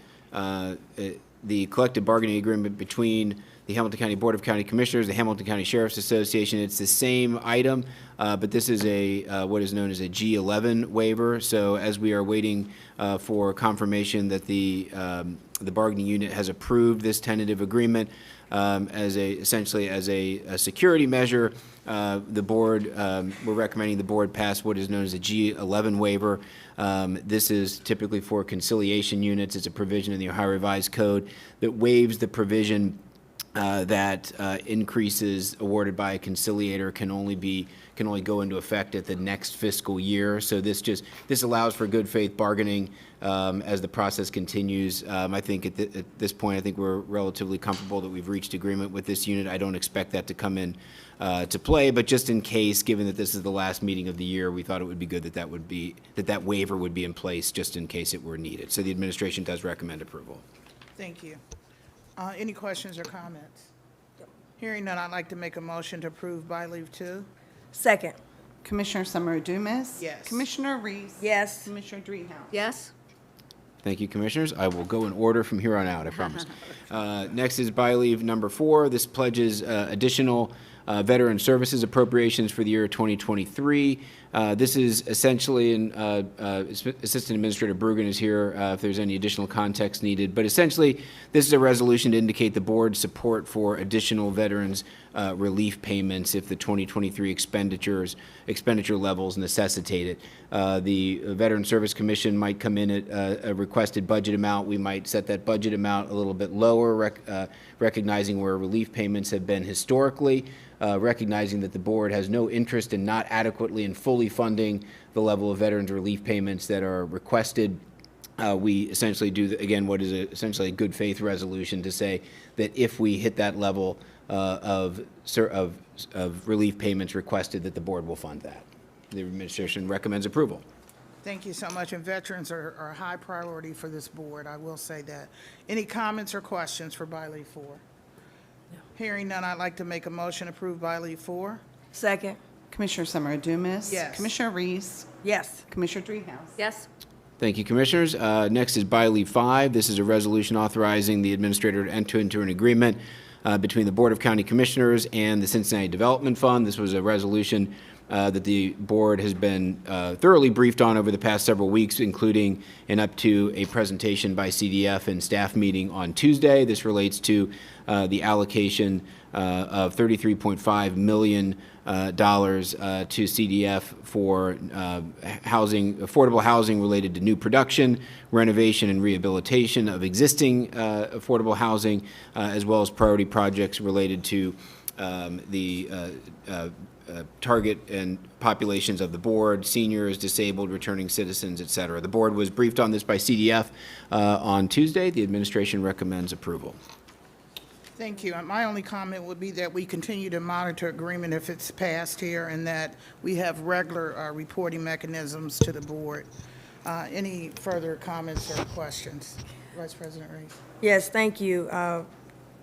the collective bargaining agreement between the Hamilton County Board of County Commissioners, the Hamilton County Sheriff's Association. It's the same item, but this is what is known as a G11 waiver. So as we are waiting for confirmation that the bargaining unit has approved this tentative agreement essentially as a security measure, we're recommending the board pass what is known as a G11 waiver. This is typically for conciliation units. It's a provision in the Ohio Revised Code that waives the provision that increases awarded by a conciliator can only go into effect at the next fiscal year. So this allows for good faith bargaining as the process continues. I think at this point, I think we're relatively comfortable that we've reached agreement with this unit. I don't expect that to come in to play, but just in case, given that this is the last meeting of the year, we thought it would be good that waiver would be in place just in case it were needed. So the administration does recommend approval. Thank you. Any questions or comments? Hearing none, I'd like to make a motion to approve by leave 2. Second. Commissioner Summer Dumas. Yes. Commissioner Reese. Yes. Commissioner Dreehouse. Yes? Thank you, Commissioners. I will go in order from here on out, I promise. Next is by leave number 4. This pledges additional veteran services appropriations for the year 2023. This is essentially, and Assistant Administrator Brueggen is here if there's any additional context needed, but essentially this is a resolution to indicate the board's support for additional veterans relief payments if the 2023 expenditure levels necessitate it. The Veteran Service Commission might come in at a requested budget amount. We might set that budget amount a little bit lower, recognizing where relief payments have been historically, recognizing that the board has no interest in not adequately and fully funding the level of veterans relief payments that are requested. We essentially do, again, what is essentially a good faith resolution to say that if we hit that level of relief payments requested, that the board will fund that. The administration recommends approval. Thank you so much, and veterans are a high priority for this board, I will say that. Any comments or questions for by leave 4? Hearing none, I'd like to make a motion to approve by leave 4. Second. Commissioner Summer Dumas. Yes. Commissioner Reese. Yes. Commissioner Dreehouse. Yes? Thank you, Commissioners. Next is by leave 5. This is a resolution authorizing the administrator to enter into an agreement between the Board of County Commissioners and the Cincinnati Development Fund. This was a resolution that the board has been thoroughly briefed on over the past several weeks, including and up to a presentation by CDF and staff meeting on Tuesday. This relates to the allocation of $33.5 million to CDF for affordable housing related to new production, renovation, and rehabilitation of existing affordable housing, as well as priority projects related to the target and populations of the board, seniors, disabled, returning citizens, et cetera. The board was briefed on this by CDF on Tuesday. The administration recommends approval. Thank you. My only comment would be that we continue to monitor agreement if it's passed here, and that we have regular reporting mechanisms to the board. Any further comments or questions? Vice President Reese. Yes, thank you.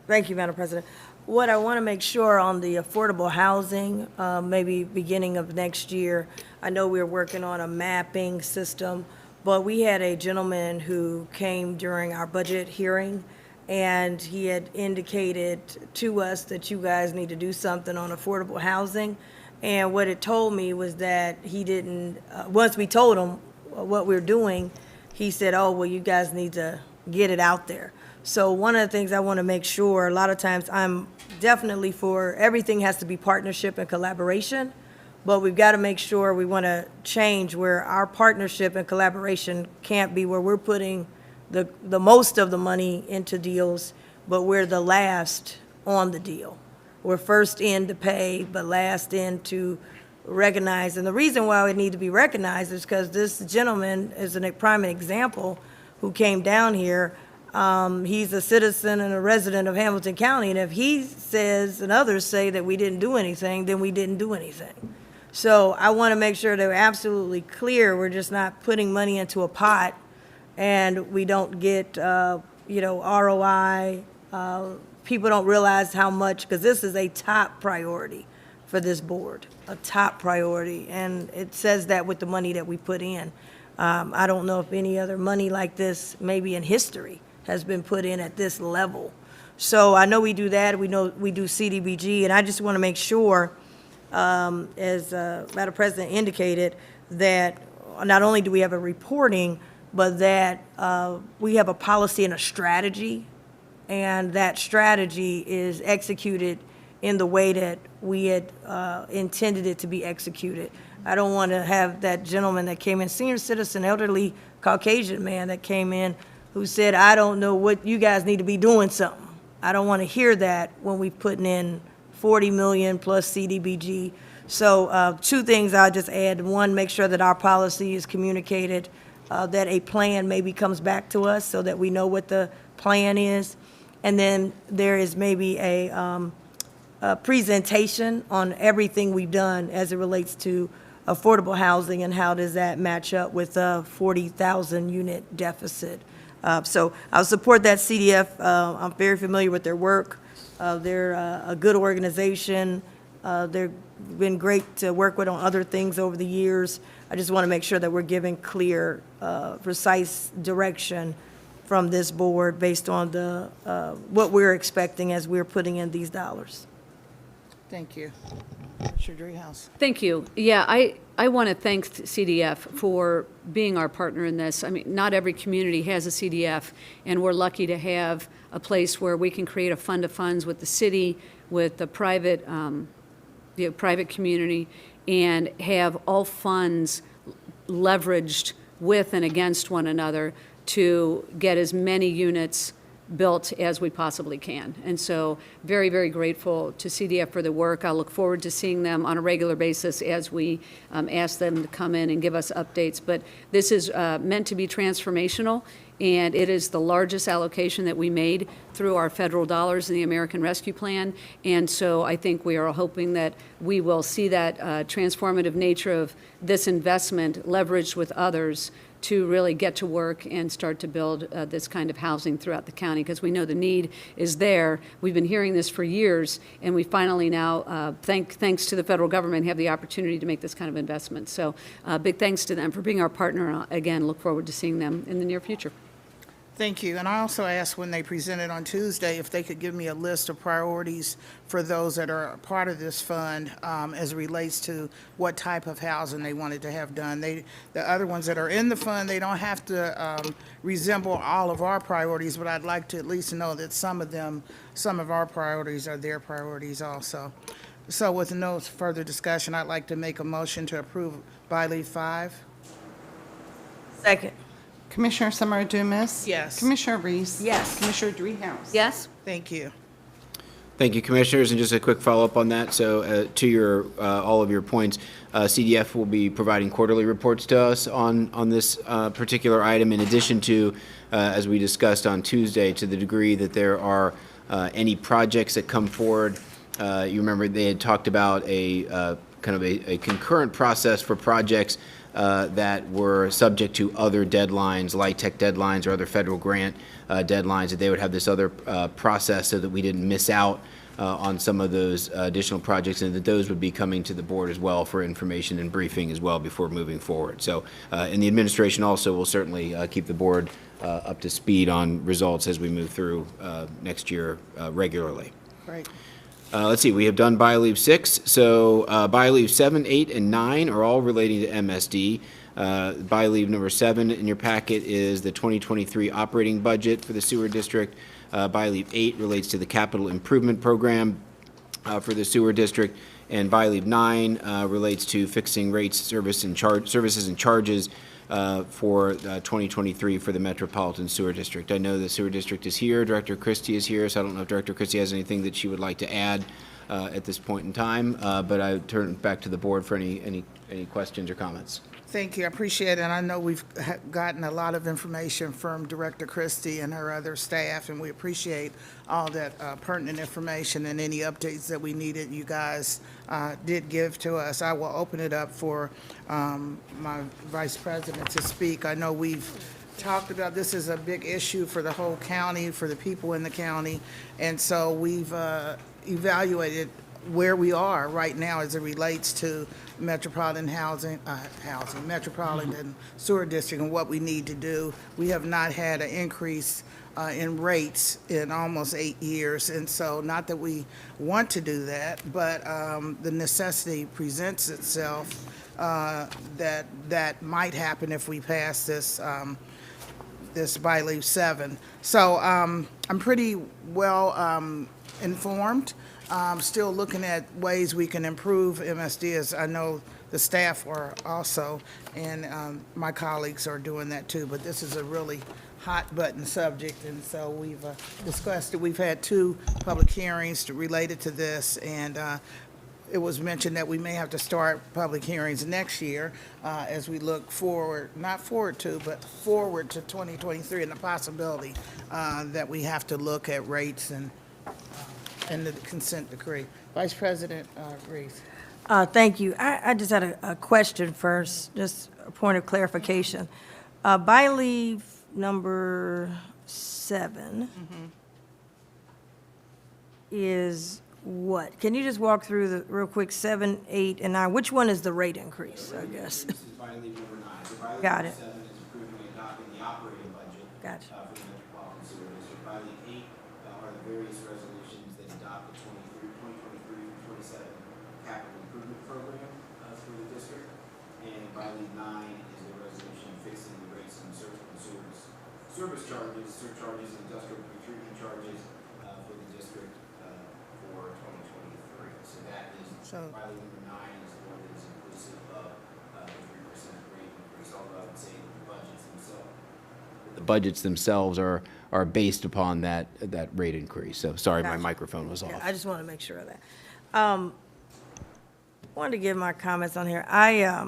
Thank you, Madam President. What I want to make sure on the affordable housing, maybe beginning of next year, I know we're working on a mapping system, but we had a gentleman who came during our budget hearing, and he had indicated to us that you guys need to do something on affordable housing. And what it told me was that he didn't, once we told him what we're doing, he said, oh, well, you guys need to get it out there. So one of the things I want to make sure, a lot of times I'm definitely for everything has to be partnership and collaboration, but we've got to make sure we want to change where our partnership and collaboration can't be where we're putting the most of the money into deals, but we're the last on the deal. We're first in to pay, but last in to recognize. And the reason why we need to be recognized is because this gentleman is a prime example who came down here. He's a citizen and a resident of Hamilton County, and if he says and others say that we didn't do anything, then we didn't do anything. So I want to make sure that we're absolutely clear. We're just not putting money into a pot and we don't get, ROI. People don't realize how much, because this is a top priority for this board, a top priority, and it says that with the money that we put in. I don't know if any other money like this, maybe in history, has been put in at this level. So I know we do that, we know we do CDBG, and I just want to make sure, as Madam President indicated, that not only do we have a reporting, but that we have a policy and a strategy, and that strategy is executed in the way that we had intended it to be executed. I don't want to have that gentleman that came in, senior citizen, elderly Caucasian man that came in, who said, I don't know what, you guys need to be doing something. I don't want to hear that when we putting in 40 million plus CDBG. So two things I'll just add. One, make sure that our policy is communicated, that a plan maybe comes back to us so that we know what the plan is. And then there is maybe a presentation on everything we've done as it relates to affordable housing and how does that match up with a 40,000 unit deficit. So I'll support that CDF. I'm very familiar with their work. They're a good organization. They've been great to work with on other things over the years. I just want to make sure that we're giving clear, precise direction from this board based on the, what we're expecting as we're putting in these dollars. Thank you. Commissioner Dreehouse. Thank you. Yeah, I want to thank CDF for being our partner in this. I mean, not every community has a CDF, and we're lucky to have a place where we can create a fund of funds with the city, with the private, private community, and have all funds leveraged with and against one another to get as many units built as we possibly can. And so very, very grateful to CDF for the work. I look forward to seeing them on a regular basis as we ask them to come in and give us updates. But this is meant to be transformational, and it is the largest allocation that we made through our federal dollars in the American Rescue Plan. And so I think we are hoping that we will see that transformative nature of this investment leveraged with others to really get to work and start to build this kind of housing throughout the county, because we know the need is there. We've been hearing this for years, and we finally now, thanks to the federal government, have the opportunity to make this kind of investment. So big thanks to them for being our partner. Again, look forward to seeing them in the near future. Thank you. And I also asked when they presented on Tuesday if they could give me a list of priorities for those that are a part of this fund as it relates to what type of housing they wanted to have done. The other ones that are in the fund, they don't have to resemble all of our priorities, but I'd like to at least know that some of our priorities are their priorities also. So with no further discussion, I'd like to make a motion to approve by leave 5. Second. Commissioner Summer Dumas? Yes. Commissioner Reese? Yes. Commissioner Dreehouse? Yes? Thank you. Thank you, Commissioners, and just a quick follow-up on that. So to your, all of your points, CDF will be providing quarterly reports to us on this particular item, in addition to, as we discussed on Tuesday, to the degree that there are any projects that come forward. You remember they had talked about a kind of a concurrent process for projects that were subject to other deadlines, like tech deadlines or other federal grant deadlines, that they would have this other process so that we didn't miss out on some of those additional projects, and that those would be coming to the board as well for information and briefing as well before moving forward. So, and the administration also will certainly keep the board up to speed on results as we move through next year regularly. Great. Let's see, we have done by leave 6. So by leave 7, 8, and 9 are all relating to MSD. By leave number 7 in your packet is the 2023 operating budget for the sewer district. By leave 8 relates to the capital improvement program for the sewer district. And by leave 9 relates to fixing rates, services and charges for 2023 for the Metropolitan Sewer District. I know the Sewer District is here. Director Christie is here, so I don't know if Director Christie has anything that she would like to add at this point in time, but I turn it back to the board for any questions or comments. Thank you. I appreciate it. And I know we've gotten a lot of information from Director Christie and her other staff, and we appreciate all that pertinent information and any updates that we needed you guys did give to us. I will open it up for my Vice President to speak. I know we've talked about this is a big issue for the whole county, for the people in the county, and so we've evaluated where we are right now as it relates to metropolitan metropolitan sewer district and what we need to do. We have not had an increase in rates in almost 8 years, and so not that we want to do that, but the necessity presents itself that might happen if we pass this this by leave 7. So I'm pretty well informed. Still looking at ways we can improve MSD, as I know the staff are also, and my colleagues are doing that too. But this is a really hot-button subject, and so we've discussed it. We've had 2 public hearings related to this, and it was mentioned that we may have to start public hearings next year as we look forward, not forward to, but forward to 2023, and the possibility that we have to look at rates and the consent decree. Vice President Reese. Thank you. I just had a question first, just a point of clarification. By leave number 7 is what? Can you just walk through the, real quick, 7, 8, and 9? Which one is the rate increase, I guess? This is by leave number 9. So by leave Got number it. 7 is approving and adopting the operating budget Gotcha. for the Metropolitan Sewer District. By leave 8 are the various resolutions that adopt the 2023-27 capital improvement program for the district. And by leave 9 is the resolution fixing the rates and service charges, surcharges, and industrial treatment charges for the district for 2023. So that is, by leave number 9 is the one that is inclusive of the 3% rate increase, although I would say that the budgets themselves are based upon that rate increase. So sorry, my Gotcha. microphone was off. Yeah, I just want to make sure of that. Wanted to give my comments on here. I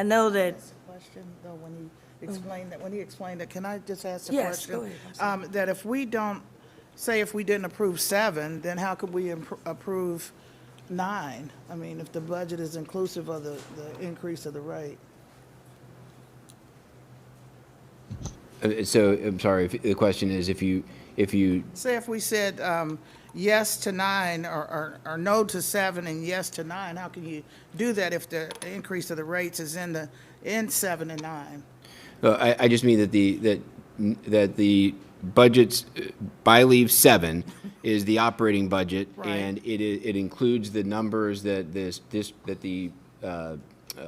know that, Question, though, when he explained that, can I just ask a Yes, question? go ahead. That if we don't, say if we didn't approve 7, then how could we approve 9? I mean, if the budget is inclusive of the increase of the rate. So I'm sorry, the question is if you, Say if we said yes to 9 or no to 7 and yes to 9, how can you do that if the increase of the rates is in 7 and 9? I just mean that the budgets, by leave 7 is the operating budget, Right. and it includes the numbers that that the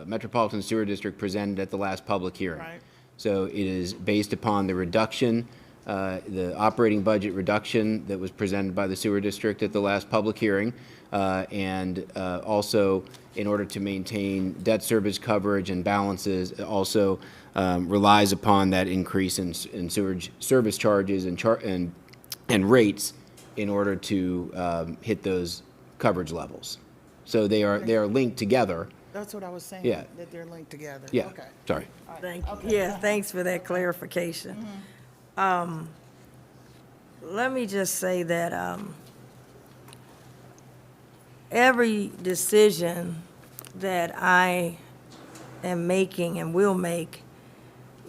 Metropolitan Sewer District presented at the last public hearing. Right. So it is based upon the reduction, the operating budget reduction that was presented by the sewer district at the last public hearing, and also in order to maintain debt service coverage and balances, also relies upon that increase in sewage service charges and rates in order to hit those coverage levels. So they are linked together. That's what I was saying. Yeah. That they're linked together. Yeah. Okay. Sorry. thank you. Yeah, thanks for that clarification. Let me just say that every decision that I am making and will make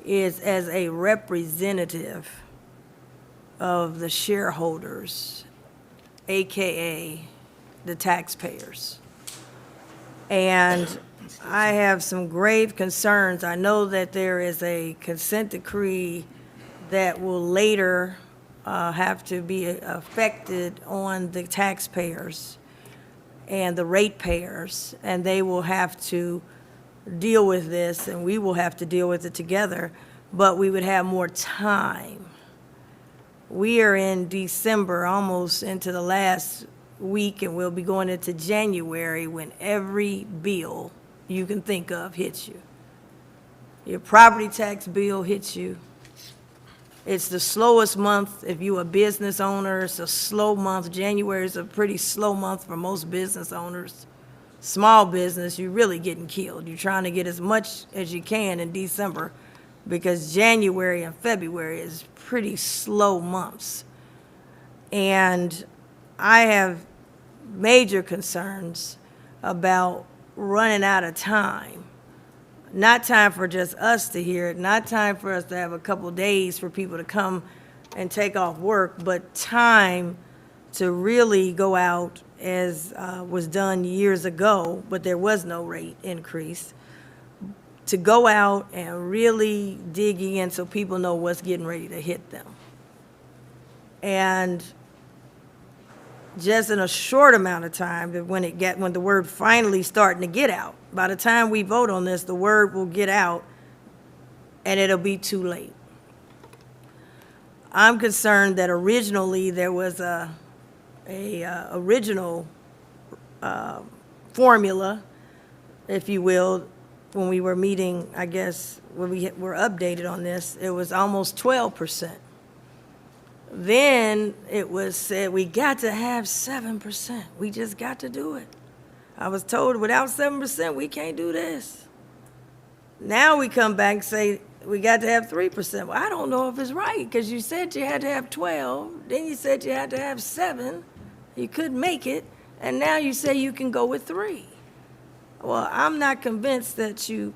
is as a representative of the shareholders, AKA the taxpayers. And I have some grave concerns. I know that there is a consent decree that will later have to be affected on the taxpayers and the ratepayers, and they will have to deal with this, and we will have to deal with it together, but we would have more time. We are in December, almost into the last week, and we'll be going into January when every bill you can think of hits you. Your property tax bill hits you. It's the slowest month if you're a business owner. It's a slow month. January is a pretty slow month for most business owners. Small business, you're really getting killed. You're trying to get as much as you can in December because January and February is pretty slow months. And I have major concerns about running out of time. Not time for just us to hear it, not time for us to have a couple days for people to come and take off work, but time to really go out as was done years ago, but there was no rate increase, to go out and really dig in so people know what's getting ready to hit them. And just in a short amount of time, when the word finally starting to get out, by the time we vote on this, the word will get out and it'll be too late. I'm concerned that originally there was a original formula, if you will, when we were meeting, I guess, when we were updated on this, it was almost 12%. Then it was said, we got to have 7%. We just got to do it. I was told without 7%, we can't do this. Now we come back and say, we got to have 3%. Well, I don't know if it's right, because you said you had to have 12, then you said you had to have 7, you couldn't make it, and now you say you can go with 3. Well, I'm not convinced that you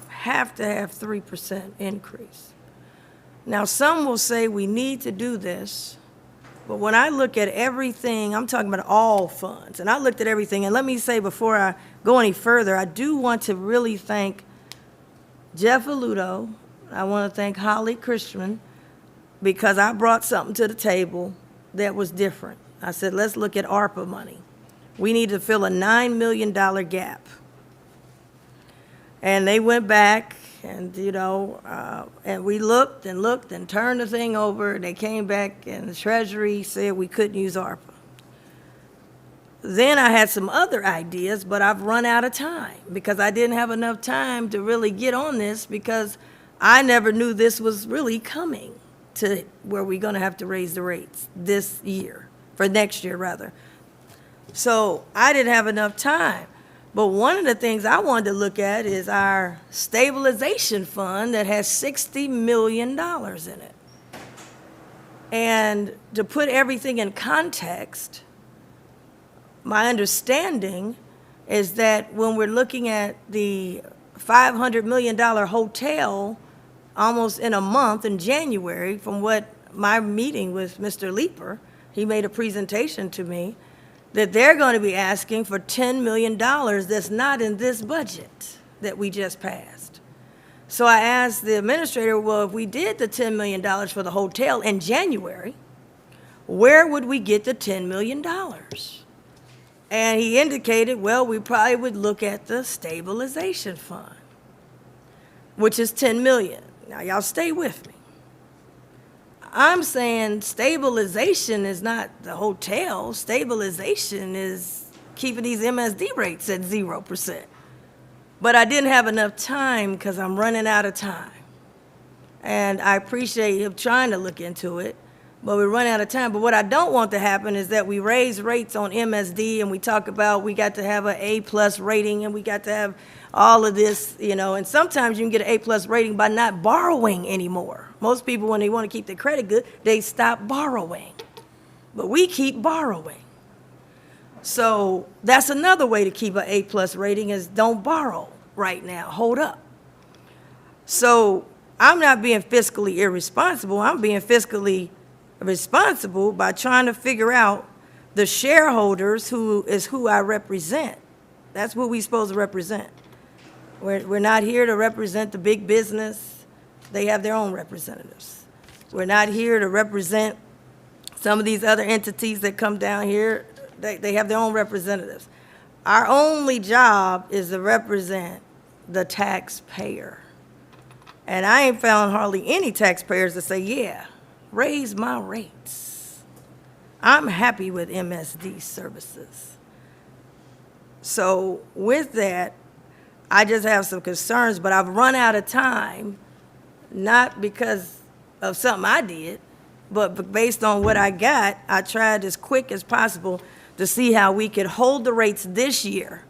have to have 3% increase. Now, some will say we need to do this, but when I look at everything, I'm talking about all funds, and I looked at everything, and let me say before I go any further, I do want to really thank Jeff Aludo. I want to thank Holly Christian, because I brought something to the table that was different. I said, let's look at ARPA money. We need to fill a $9 million gap. And they went back and, and we looked and turned the thing over. They came back and the Treasury said we couldn't use ARPA. Then I had some other ideas, but I've run out of time because I didn't have enough time to really get on this, because I never knew this was really coming to where we're going to have to raise the rates this year, for next year rather. So I didn't have enough time. But one of the things I wanted to look at is our stabilization fund that has $60 million in it. And to put everything in context, my understanding is that when we're looking at the $500 million hotel almost in a month in January, from what my meeting with Mr. Leeper, he made a presentation to me, that they're going to be asking for $10 million that's not in this budget that we just passed. So I asked the administrator, well, if we did the $10 million for the hotel in January, where would we get the $10 million? And he indicated, well, we probably would look at the stabilization fund, which is $10 million. Now, y'all stay with me. I'm saying stabilization is not the hotel. Stabilization is keeping these MSD rates at 0%. But I didn't have enough time because I'm running out of time. And I appreciate him trying to look into it, but we're running out of time. But what I don't want to happen is that we raise rates on MSD and we talk about we got to have an A+ rating and we got to have all of this, and sometimes you can get an A+ rating by not borrowing anymore. Most people, when they want to keep their credit good, they stop borrowing. But we keep borrowing. So that's another way to keep an A+ rating is don't borrow right now. Hold up. So I'm not being fiscally irresponsible. I'm being fiscally responsible by trying to figure out the shareholders who I represent. That's what we're supposed to represent. We're not here to represent the big business. They have their own representatives. We're not here to represent some of these other entities that come down here. They have their own representatives. Our only job is to represent the taxpayer. And I ain't found hardly any taxpayers that say, yeah, raise my rates. I'm happy with MSD services. So with that, I just have some concerns, but I've run out of time, not because of something I did, but based on what I got, I tried as quick as possible to see how we could hold the rates this year.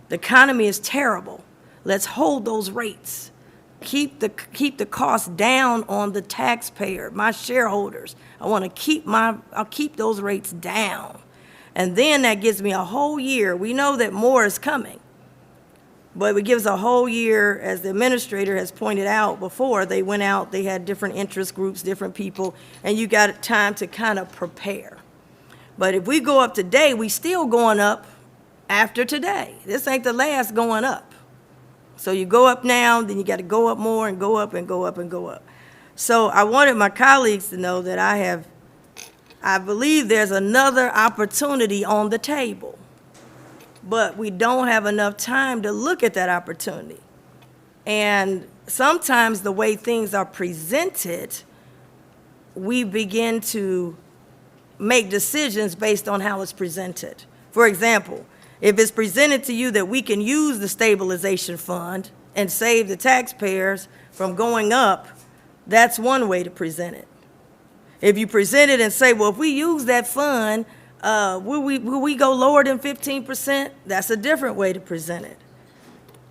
The economy is terrible. Let's hold those rates. Keep the cost down on the taxpayer, my shareholders. I'll keep those rates down. And then that gives me a whole year. We know that more is coming. But it gives a whole year, as the administrator has pointed out before, they went out, they had different interest groups, different people, and you got time to kind of prepare. But if we go up today, we still going up after today. This ain't the last going up. So you go up now, then you got to go up more and go up and go up and go up. So I wanted my colleagues to know that I believe there's another opportunity on the table. But we don't have enough time to look at that opportunity. And sometimes the way things are presented, we begin to make decisions based on how it's presented. For example, If it's presented to you that we can use the stabilization fund and save the taxpayers from going up, that's one way to present it. If you present it and say, well, if we use that fund, will we go lower than 15%? That's a different way to present it.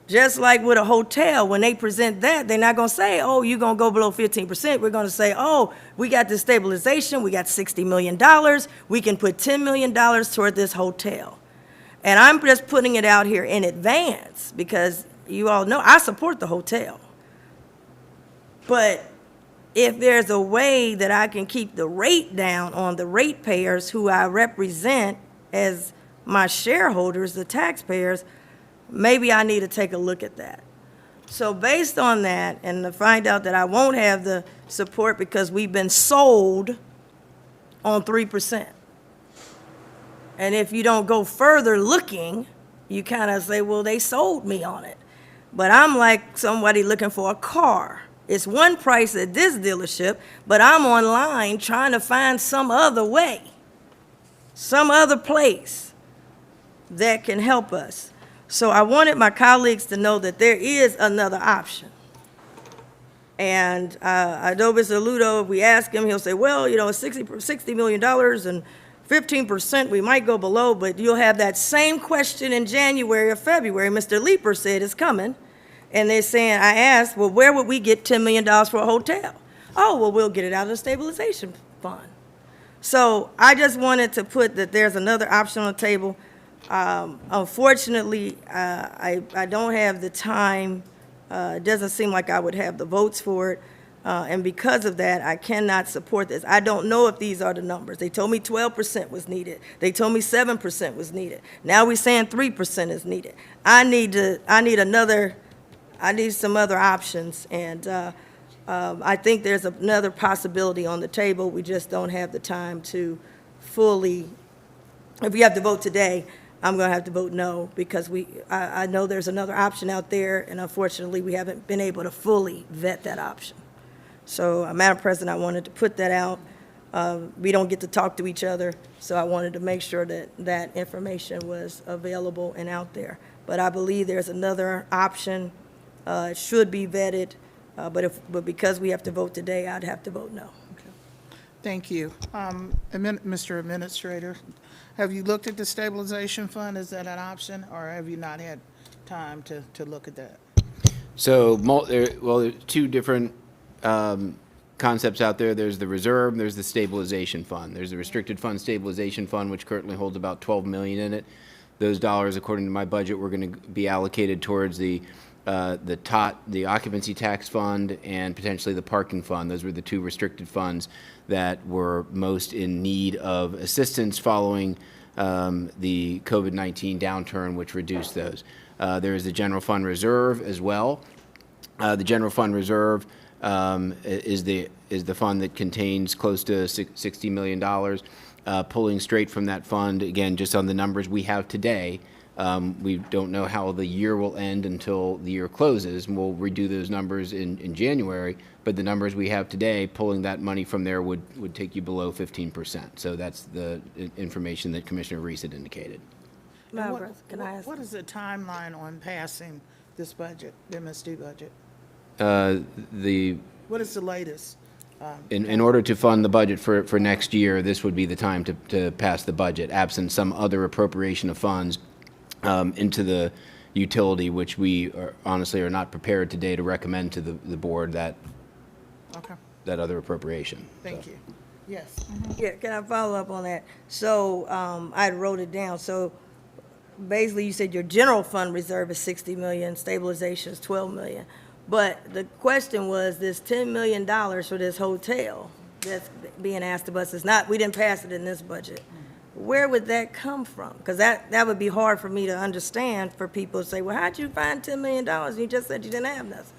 Just like with a hotel, when they present that, they're not going to say, oh, you're going to go below 15%. We're going to say, oh, we got this stabilization, we got $60 million, we can put $10 million toward this hotel. And I'm just putting it out here in advance because you all know I support the hotel. But if there's a way that I can keep the rate down on the ratepayers who I represent as my shareholders, the taxpayers, maybe I need to take a look at that. So based on that, and to find out that I won't have the support because we've been sold on 3%. And if you don't go further looking, you kind of say, well, they sold me on it. But I'm like somebody looking for a car. It's one price at this dealership, but I'm online trying to find some other way, some other place that can help us. So I wanted my colleagues to know that there is another option. And I know Mr. Ludo, if we ask him, he'll say, well, you know, $60 million and 15%, we might go below, but you'll have that same question in January or February. Mr. Leeper said it's coming. And they're saying, I asked, well, where would we get $10 million for a hotel? Oh, well, we'll get it out of the stabilization fund. So I just wanted to put that there's another option on the table. Unfortunately, I don't have the time. It doesn't seem like I would have the votes for it. And because of that, I cannot support this. I don't know if these are the numbers. They told me 12% was needed. They told me 7% was needed. Now we're saying 3% is needed. I need some other options, and I think there's another possibility on the table. We just don't have the time to fully, if we have to vote today, I'm going to have to vote no, because I know there's another option out there, and unfortunately, we haven't been able to fully vet that option. So, Madam President, I wanted to put that out. We don't get to talk to each other, so I wanted to make sure that that information was available and out there. But I believe there's another option. It should be vetted, but because we have to vote today, I'd have to vote no. Thank you. Mr. Administrator, have you looked at the stabilization fund? Is that an option, or have you not had time to look at that? So, there's two different concepts out there. There's the reserve, there's the stabilization fund. There's the restricted fund stabilization fund, which currently holds about $12 million in it. Those dollars, according to my budget, were going to be allocated towards the occupancy tax fund and potentially the parking fund. Those were the two restricted funds that were most in need of assistance following the COVID-19 downturn, which reduced those. There is the general fund reserve as well. The general fund reserve is the fund that contains close to $60 million. Pulling straight from that fund, again, just on the numbers we have today. We don't know how the year will end until the year closes, and we'll redo those numbers in January. But the numbers we have today, pulling that money from there would take you below 15%. So that's the information that Commissioner Reese had indicated. Madam President, can I ask? What is the timeline on passing this budget, the MSD budget? What is the latest? In order to fund the budget for next year, this would be the time to pass the budget, absent some other appropriation of funds into the utility, which we honestly are not prepared today to recommend to the board that other appropriation. Thank you. Yes. Yeah, can I follow up on that? So I wrote it down. So basically, you said your general fund reserve is 60 million, stabilization is 12 million. But the question was, this $10 million for this hotel that's being asked of us is not, we didn't pass it in this budget. Where would that come from? Because that would be hard for me to understand for people to say, well, how'd you find $10 million? You just said you didn't have nothing.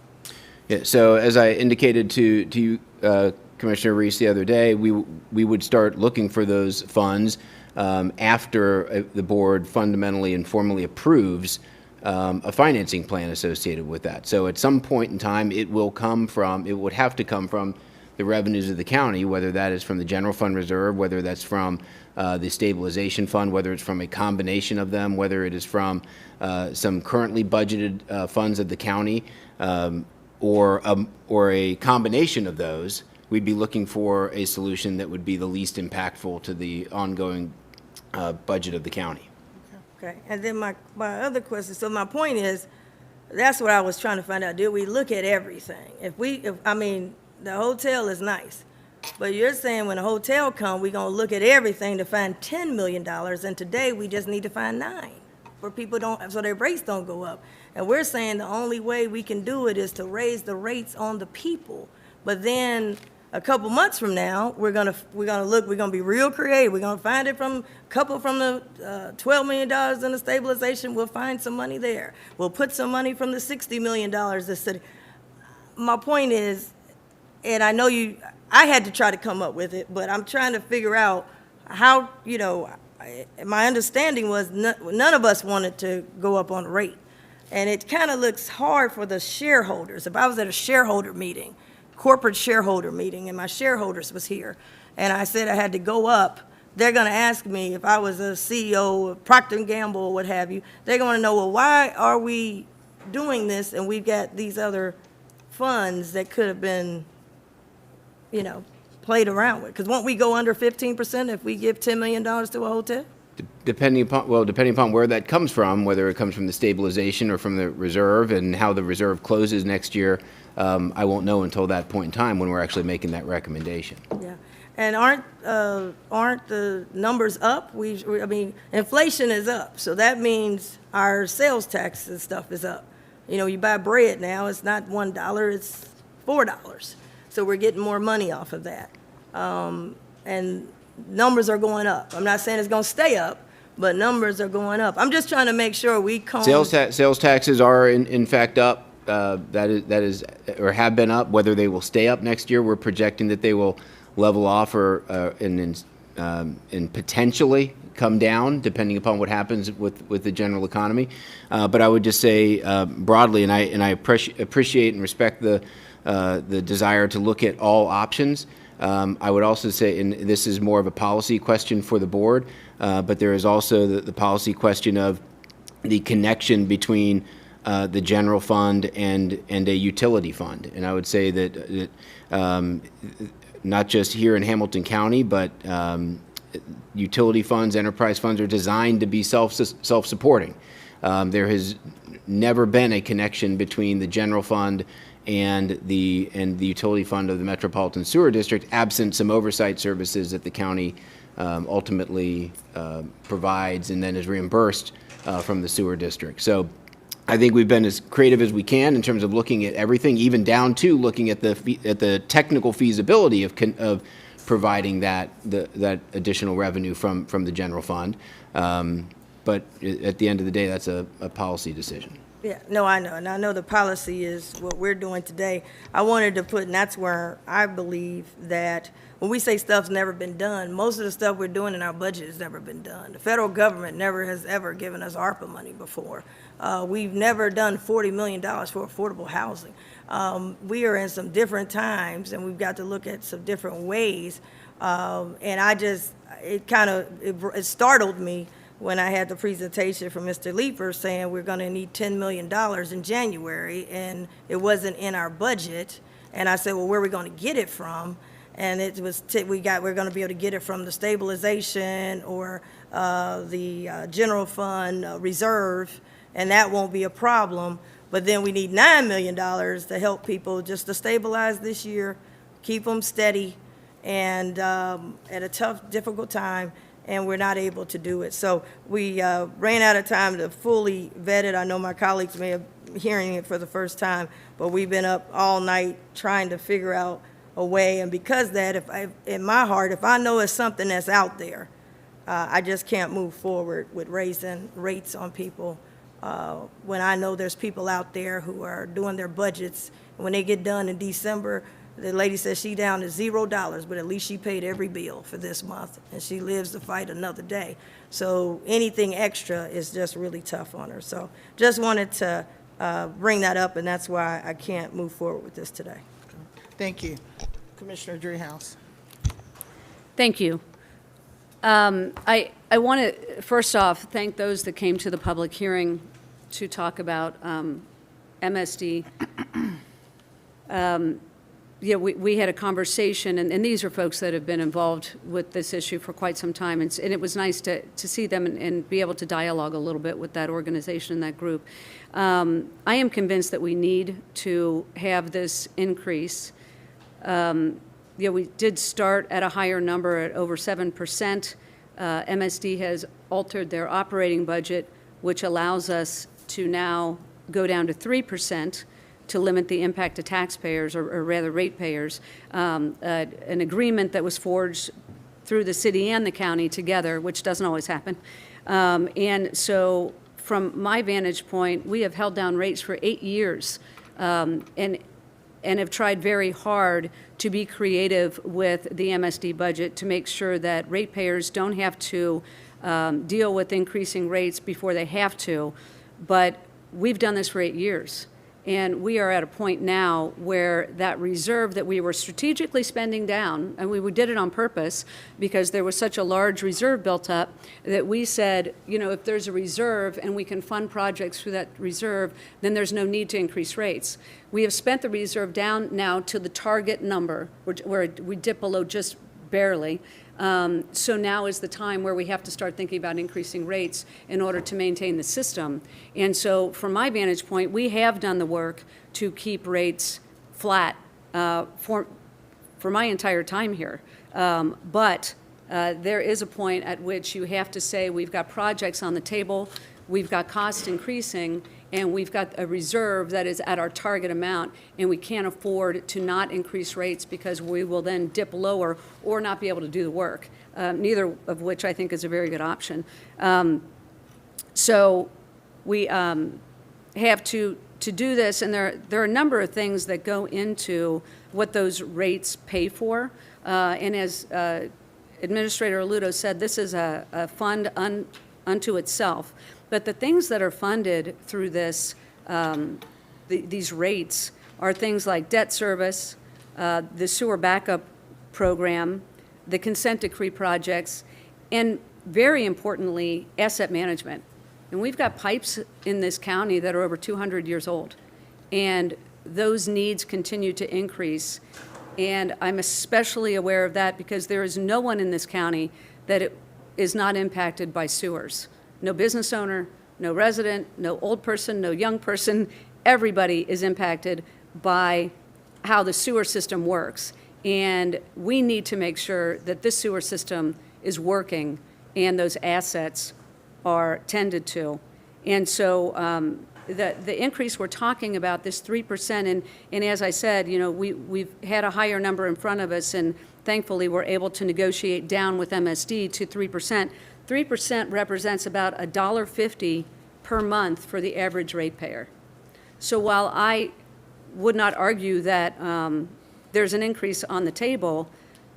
Yeah, so as I indicated to you, Commissioner Reese, the other day, we would start looking for those funds after the board fundamentally and formally approves a financing plan associated with that. So at some point in time, it would have to come from the revenues of the county, whether that is from the general fund reserve, whether that's from the stabilization fund, whether it's from a combination of them, whether it is from some currently budgeted funds of the county, or a combination of those. We'd be looking for a solution that would be the least impactful to the ongoing budget of the county. Okay, and then my other question, so my point is, that's what I was trying to find out. Did we look at everything? I mean, the hotel is nice, but you're saying when a hotel come, we're gonna look at everything to find $10 million, and today we just need to find 9, where people so their rates don't go up. And we're saying the only way we can do it is to raise the rates on the people. But then a couple months from now, we're gonna be real creative. We're gonna find it from the $12 million in the stabilization. We'll find some money there. We'll put some money from the $60 million the city. My point is, and I know I had to try to come up with it, but I'm trying to figure out how, my understanding was none of us wanted to go up on the rate. And it kind of looks hard for the shareholders. If I was at a shareholder meeting, corporate shareholder meeting, and my shareholders was here, and I said I had to go up, they're going to ask me if I was a CEO of Procter & Gamble or what have you, they're going to know, well, why are we doing this and we've got these other funds that could have been, played around with? Because won't we go under 15% if we give $10 million to a hotel? Depending upon where that comes from, whether it comes from the stabilization or from the reserve, and how the reserve closes next year, I won't know until that point in time when we're actually making that recommendation. Yeah, and aren't the numbers up? I mean, inflation is up, so that means our sales tax and stuff is up. You buy bread now, it's not $1, it's $4. So we're getting more money off of that. And numbers are going up. I'm not saying it's going to stay up, but numbers are going up. I'm just trying to make sure we comb. Sales taxes are in fact up. That is or have been up. Whether they will stay up next year, we're projecting that they will level off and potentially come down, depending upon what happens with the general economy. But I would just say broadly, and I appreciate and respect the desire to look at all options. I would also say, and this is more of a policy question for the board, but there is also the policy question of the connection between the general fund and a utility fund. And I would say that not just here in Hamilton County, but utility funds, enterprise funds are designed to be self-supporting. There has never been a connection between the general fund and the utility fund of the Metropolitan Sewer District, absent some oversight services that the county ultimately provides and then is reimbursed from the sewer district. So I think we've been as creative as we can in terms of looking at everything, even down to looking at the technical feasibility of providing that additional revenue from the general fund. But at the end of the day, that's a policy decision. Yeah, no, I know, and I know the policy is what we're doing today. I wanted to put, and that's where I believe that when we say stuff's never been done, most of the stuff we're doing in our budget has never been done. The federal government never has ever given us ARPA money before. We've never done $40 million for affordable housing. We are in some different times, and we've got to look at some different ways. And it startled me when I had the presentation from Mr. Leeper saying we're going to need $10 million in January, and it wasn't in our budget. And I said, well, where are we going to get it from? And it was we're going to be able to get it from the stabilization or the general fund reserve, and that won't be a problem. But then we need $9 million to help people just to stabilize this year, keep them steady, and at a tough, difficult time, and we're not able to do it. So we ran out of time to fully vet it. I know my colleagues may have hearing it for the first time, but we've been up all night trying to figure out a way. And because that, in my heart, if I know it's something that's out there, I just can't move forward with raising rates on people when I know there's people out there who are doing their budgets. When they get done in December, the lady says she down to $0, but at least she paid every bill for this month, and she lives to fight another day. So anything extra is just really tough on her. So just wanted to bring that up, and that's why I can't move forward with this today. Thank you. Commissioner Dreehouse. Thank you. I want to, first off, thank those that came to the public hearing to talk about MSD. Yeah, we had a conversation, and these are folks that have been involved with this issue for quite some time, and it was nice to see them and be able to dialogue a little bit with that organization and that group. I am convinced that we need to have this increase. Yeah, we did start at a higher number at over 7%. MSD has altered their operating budget, which allows us to now go down to 3% to limit the impact to taxpayers, or rather ratepayers. An agreement that was forged through the city and the county together, which doesn't always happen. And so from my vantage point, we have held down rates for 8 years and have tried very hard to be creative with the MSD budget to make sure that ratepayers don't have to deal with increasing rates before they have to. But we've done this for 8 years. And we are at a point now where that reserve that we were strategically spending down, and we did it on purpose because there was such a large reserve built up, that we said, you know, if there's a reserve and we can fund projects through that reserve, then there's no need to increase rates. We have spent the reserve down now to the target number, where we dip below just barely. So now is the time where we have to start thinking about increasing rates in order to maintain the system. And so from my vantage point, we have done the work to keep rates flat for my entire time here. But there is a point at which you have to say we've got projects on the table, we've got costs increasing, and we've got a reserve that is at our target amount, and we can't afford to not increase rates because we will then dip lower or not be able to do the work, neither of which I think is a very good option. So we have to do this, and there are a number of things that go into what those rates pay for. And as Administrator Aludo said, this is a fund unto itself. But the things that are funded through this, these rates, are things like debt service, the sewer backup program, the consent decree projects, and very importantly, asset management. And we've got pipes in this county that are over 200 years old, and those needs continue to increase. And I'm especially aware of that because there is no one in this county that is not impacted by sewers. No business owner, no resident, no old person, no young person. Everybody is impacted by how the sewer system works. And we need to make sure that this sewer system is working and those assets are tended to. And so the increase we're talking about, this 3%, and as I said, you know, we've had a higher number in front of us, and thankfully we're able to negotiate down with MSD to 3%. 3% represents about $1.50 per month for the average ratepayer. So while I would not argue that there's an increase on the table,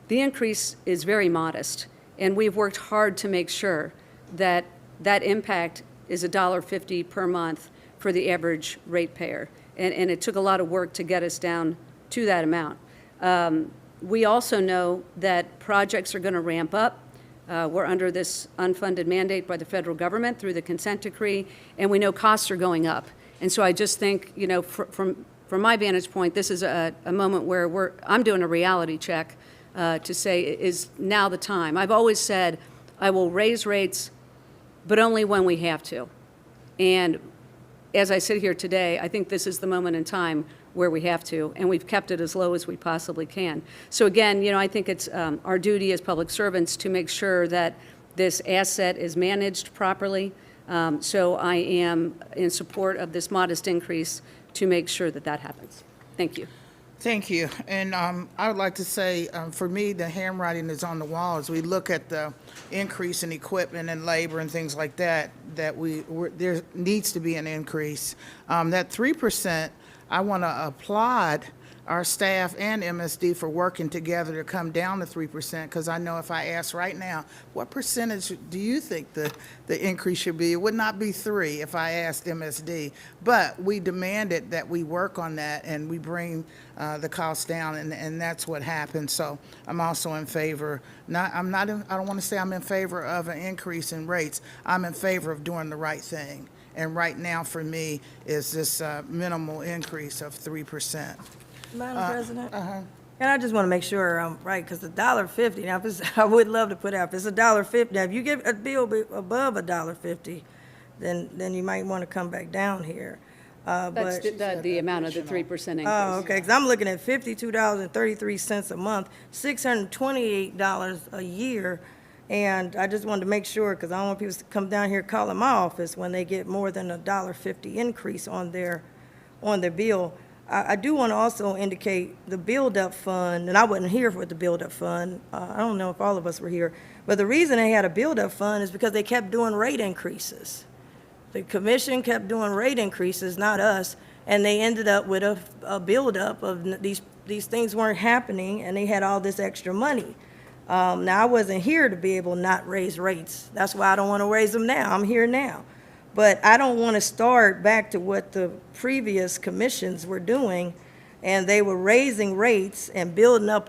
the increase is very modest, and we've worked hard to make sure that that impact is $1.50 per month for the average ratepayer, and it took a lot of work to get us down to that amount. We also know that projects are going to ramp up. We're under this unfunded mandate by the federal government through the consent decree, and we know costs are going up. And so I just think, you know, from my vantage point, this is a moment where I'm doing a reality check to say, is now the time? I've always said I will raise rates, but only when we have to. And as I sit here today, I think this is the moment in time where we have to, and we've kept it as low as we possibly can. So again, you know, I think it's our duty as public servants to make sure that this asset is managed properly. So I am in support of this modest increase to make sure that that happens. Thank you. Thank you. And I would like to say, for me, the handwriting is on the wall as we look at the increase in equipment and labor and things like that, there needs to be an increase. That 3%, I want to applaud our staff and MSD for working together to come down to 3%, because I know if I ask right now, what percentage do you think the increase should be? It would not be 3 if I asked MSD, but we demanded that we work on that and we bring the cost down, and that's what happened. So I'm also in favor, I don't want to say I'm in favor of an increase in rates. I'm in favor of doing the right thing. And right now, for me, is this minimal increase of 3%. Madam President? And I just want to make sure I'm right, because $1.50, now, if it's, I would love to put out, if it's $1.50, now, if you get a bill above $1.50, then you might want to come back down here. That's But, the amount of the 3% increase. oh, okay, because I'm looking at $52.33 a month, $628 a year, and I just wanted to make sure, because I don't want people to come down here calling my office when they get more than $1.50 increase on their bill. I do want to also indicate the build-up fund, and I wasn't here for the build-up fund. I don't know if all of us were here, but the reason they had a build-up fund is because they kept doing rate increases. The commission kept doing rate increases, not us, and they ended up with a buildup of these things weren't happening, and they had all this extra money. Now, I wasn't here to be able to not raise rates. That's why I don't want to raise them now. I'm here now. But I don't want to start back to what the previous commissions were doing, and they were raising rates and building up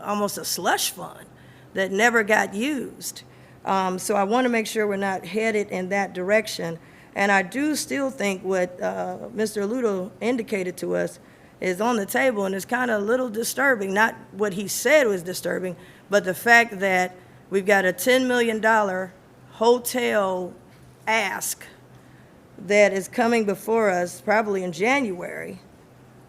almost a slush fund that never got used. So I want to make sure we're not headed in that direction. And I do still think what Mr. Ludo indicated to us is on the table, and it's kind of a little disturbing. Not what he said was disturbing, but the fact that we've got a $10 million hotel ask that is coming before us probably in January,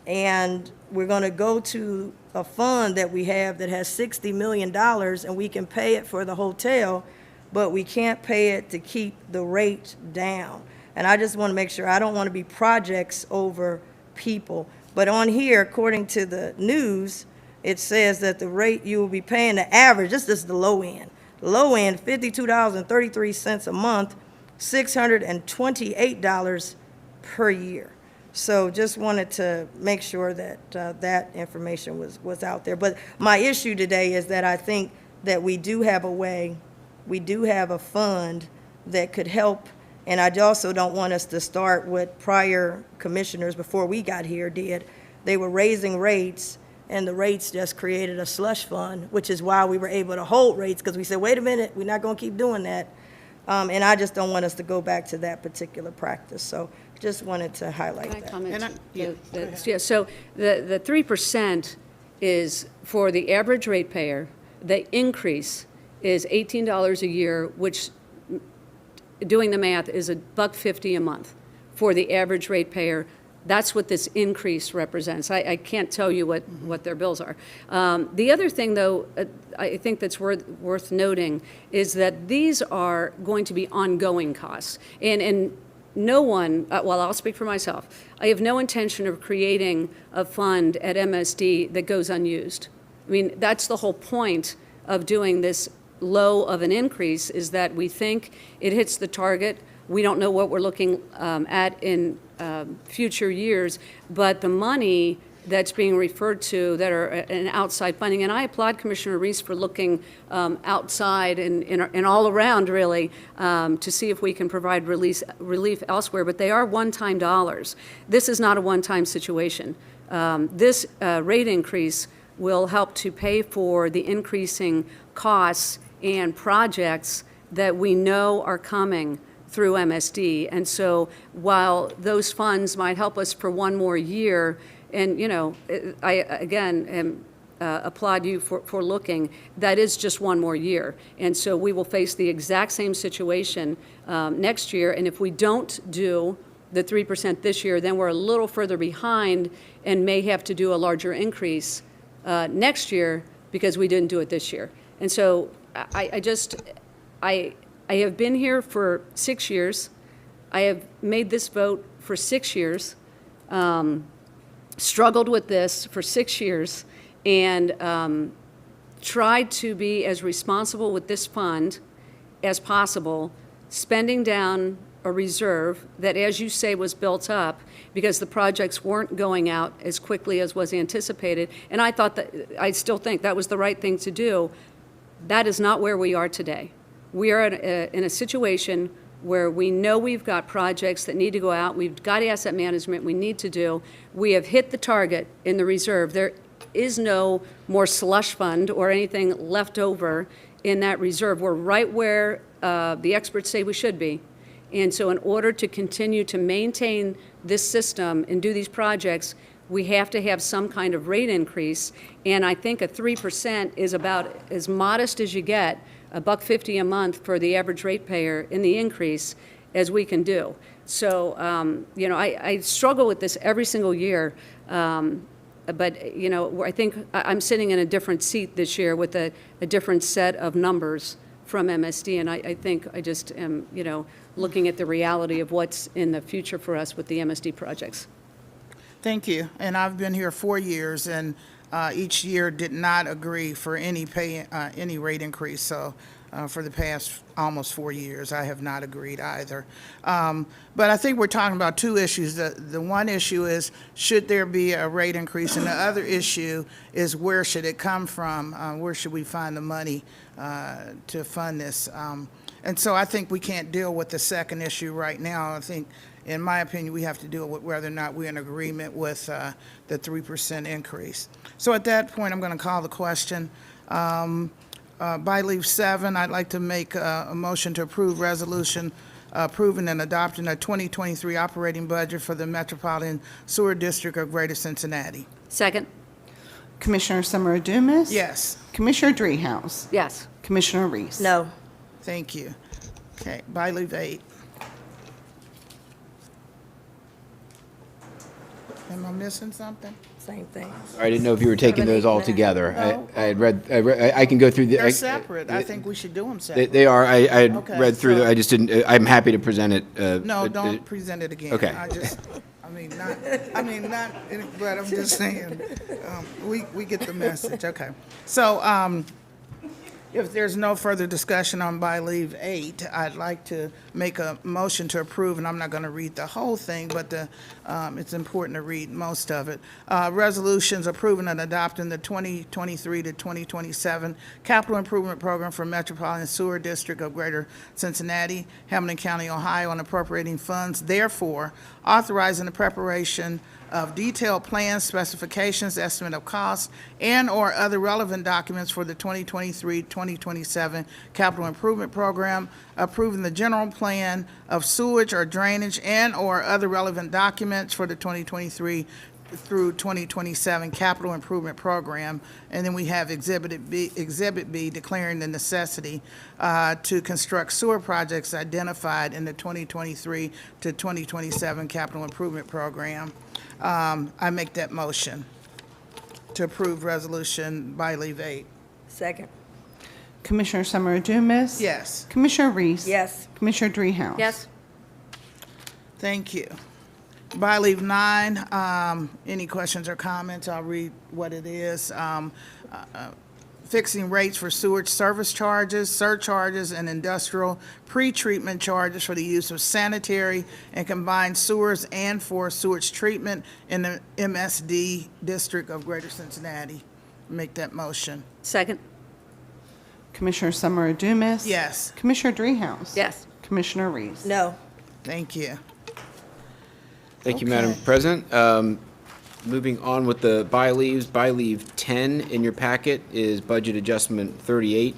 and we're going to go to a fund that we have that has $60 million, and we can pay it for the hotel, but we can't pay it to keep the rate down. And I just want to make sure, I don't want to be projects over people. But on here, according to the news, it says that the rate you will be paying, the average, this is the low end. The low end, $52.33 a month, $628 per year. So just wanted to make sure that that information was out there. But my issue today is that I think that we do have a way, we do have a fund that could help, and I also don't want us to start what prior commissioners before we got here did. They were raising rates, and the rates just created a slush fund, which is why we were able to hold rates, because we said, wait a minute, we're not going to keep doing that. And I just don't want us to go back to that particular practice. So just wanted to highlight Can I that. comment? Yeah, go ahead. Yeah, so the 3% is for the average ratepayer. The increase is $18 a year, which, doing the math, is $1.50 a month for the average ratepayer. That's what this increase represents. I can't tell you what their bills are. The other thing, though, I think that's worth noting is that these are going to be ongoing costs. And no one, well, I'll speak for myself, I have no intention of creating a fund at MSD that goes unused. I mean, that's the whole point of doing this low of an increase, is that we think it hits the target. We don't know what we're looking at in future years, but the money that's being referred to that are an outside funding, and I applaud Commissioner Reese for looking outside and all around, really, to see if we can provide relief elsewhere, but they are one-time dollars. This is not a one-time situation. This rate increase will help to pay for the increasing costs and projects that we know are coming through MSD. And so while those funds might help us for one more year, and, you know, I, again, applaud you for looking, that is just one more year. And so we will face the exact same situation next year. And if we don't do the 3% this year, then we're a little further behind and may have to do a larger increase next year because we didn't do it this year. And so I have been here for 6 years. I have made this vote for 6 years, struggled with this for 6 years, and tried to be as responsible with this fund as possible, spending down a reserve that, as you say, was built up because the projects weren't going out as quickly as was anticipated. And I still think that was the right thing to do. That is not where we are today. We are in a situation where we know we've got projects that need to go out, we've got asset management we need to do, we have hit the target in the reserve. There is no more slush fund or anything left over in that reserve. We're right where the experts say we should be. And so in order to continue to maintain this system and do these projects, we have to have some kind of rate increase. And I think a 3% is about as modest as you get, $1.50 a month for the average ratepayer in the increase as we can do. So, you know, I struggle with this every single year. But, you know, I think I'm sitting in a different seat this year with a different set of numbers from MSD. And I think I just am, you know, looking at the reality of what's in the future for us with the MSD projects. Thank you. And I've been here 4 years, and each year did not agree for any rate increase. So for the past almost 4 years, I have not agreed either. But I think we're talking about two issues. The one issue is, should there be a rate increase? And the other issue is, where should it come from? Where should we find the money to fund this? And so I think we can't deal with the second issue right now. I think, in my opinion, we have to deal with whether or not we're in agreement with the 3% increase. So at that point, I'm going to call the question. By leave 7, I'd like to make a motion to approve resolution approving and adopting a 2023 operating budget for the Metropolitan Sewer District of Greater Cincinnati. Second? Commissioner Summer Dumas? Yes. Commissioner Dreehouse? Yes. Commissioner Reese? No. Thank you. Okay, by leave 8. Am I missing something? Same thing. I didn't know if you were taking 7, those 8, all 9. together. No. I had read, I can go through the. They're separate. I think we should do them separate. They are. I had Okay, read through, so- I just didn't, I'm happy to present it. No, don't present it again. Okay. But I'm just saying, we get the message, okay. So, if there's no further discussion on by leave 8, I'd like to make a motion to approve, and I'm not gonna read the whole thing, but it's important to read most of it. Resolutions approving and adopting the 2023 to 2027 capital improvement program for Metropolitan Sewer District of Greater Cincinnati, Hamilton County, Ohio, and appropriating funds. Therefore, authorizing the preparation of detailed plans, specifications, estimate of costs, and/or other relevant documents for the 2023-2027 capital improvement program, approving the general plan of sewage or drainage and/or other relevant documents for the 2023 through 2027 capital improvement program. And then we have Exhibit B declaring the necessity to construct sewer projects identified in the 2023 to 2027 capital improvement program. I make that motion to approve resolution by leave 8. Second. Commissioner Summer Dumas? Yes, Commissioner Reese? Yes. Commissioner Dreehouse? Yes. thank you. By leave 9, any questions or comments? I'll read what it is. Fixing rates for sewage service charges, surcharges, and industrial pretreatment charges for the use of sanitary and combined sewers and for sewage treatment in the MSD District of Greater Cincinnati. Make that motion. Second? Commissioner Summer Dumas? Yes, Commissioner Dreehouse? Yes. Commissioner Reese? No. thank you. Thank you, Madam Okay. President. Moving on with the by leaves, by leave 10 in your packet is budget adjustment 38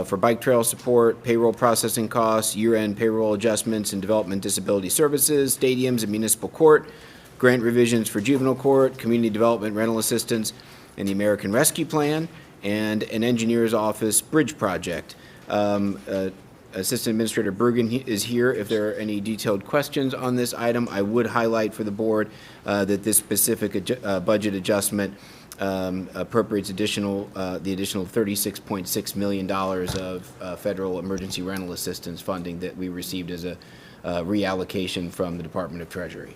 for bike trail support, payroll processing costs, year-end payroll adjustments and development disability services, stadiums and municipal court, grant revisions for juvenile court, community development rental assistance, and the American Rescue Plan, and an engineer's office bridge project. Assistant Administrator Bergen is here. If there are any detailed questions on this item, I would highlight for the board that this specific budget adjustment appropriates the additional $36.6 million of federal emergency rental assistance funding that we received as a reallocation from the Department of Treasury.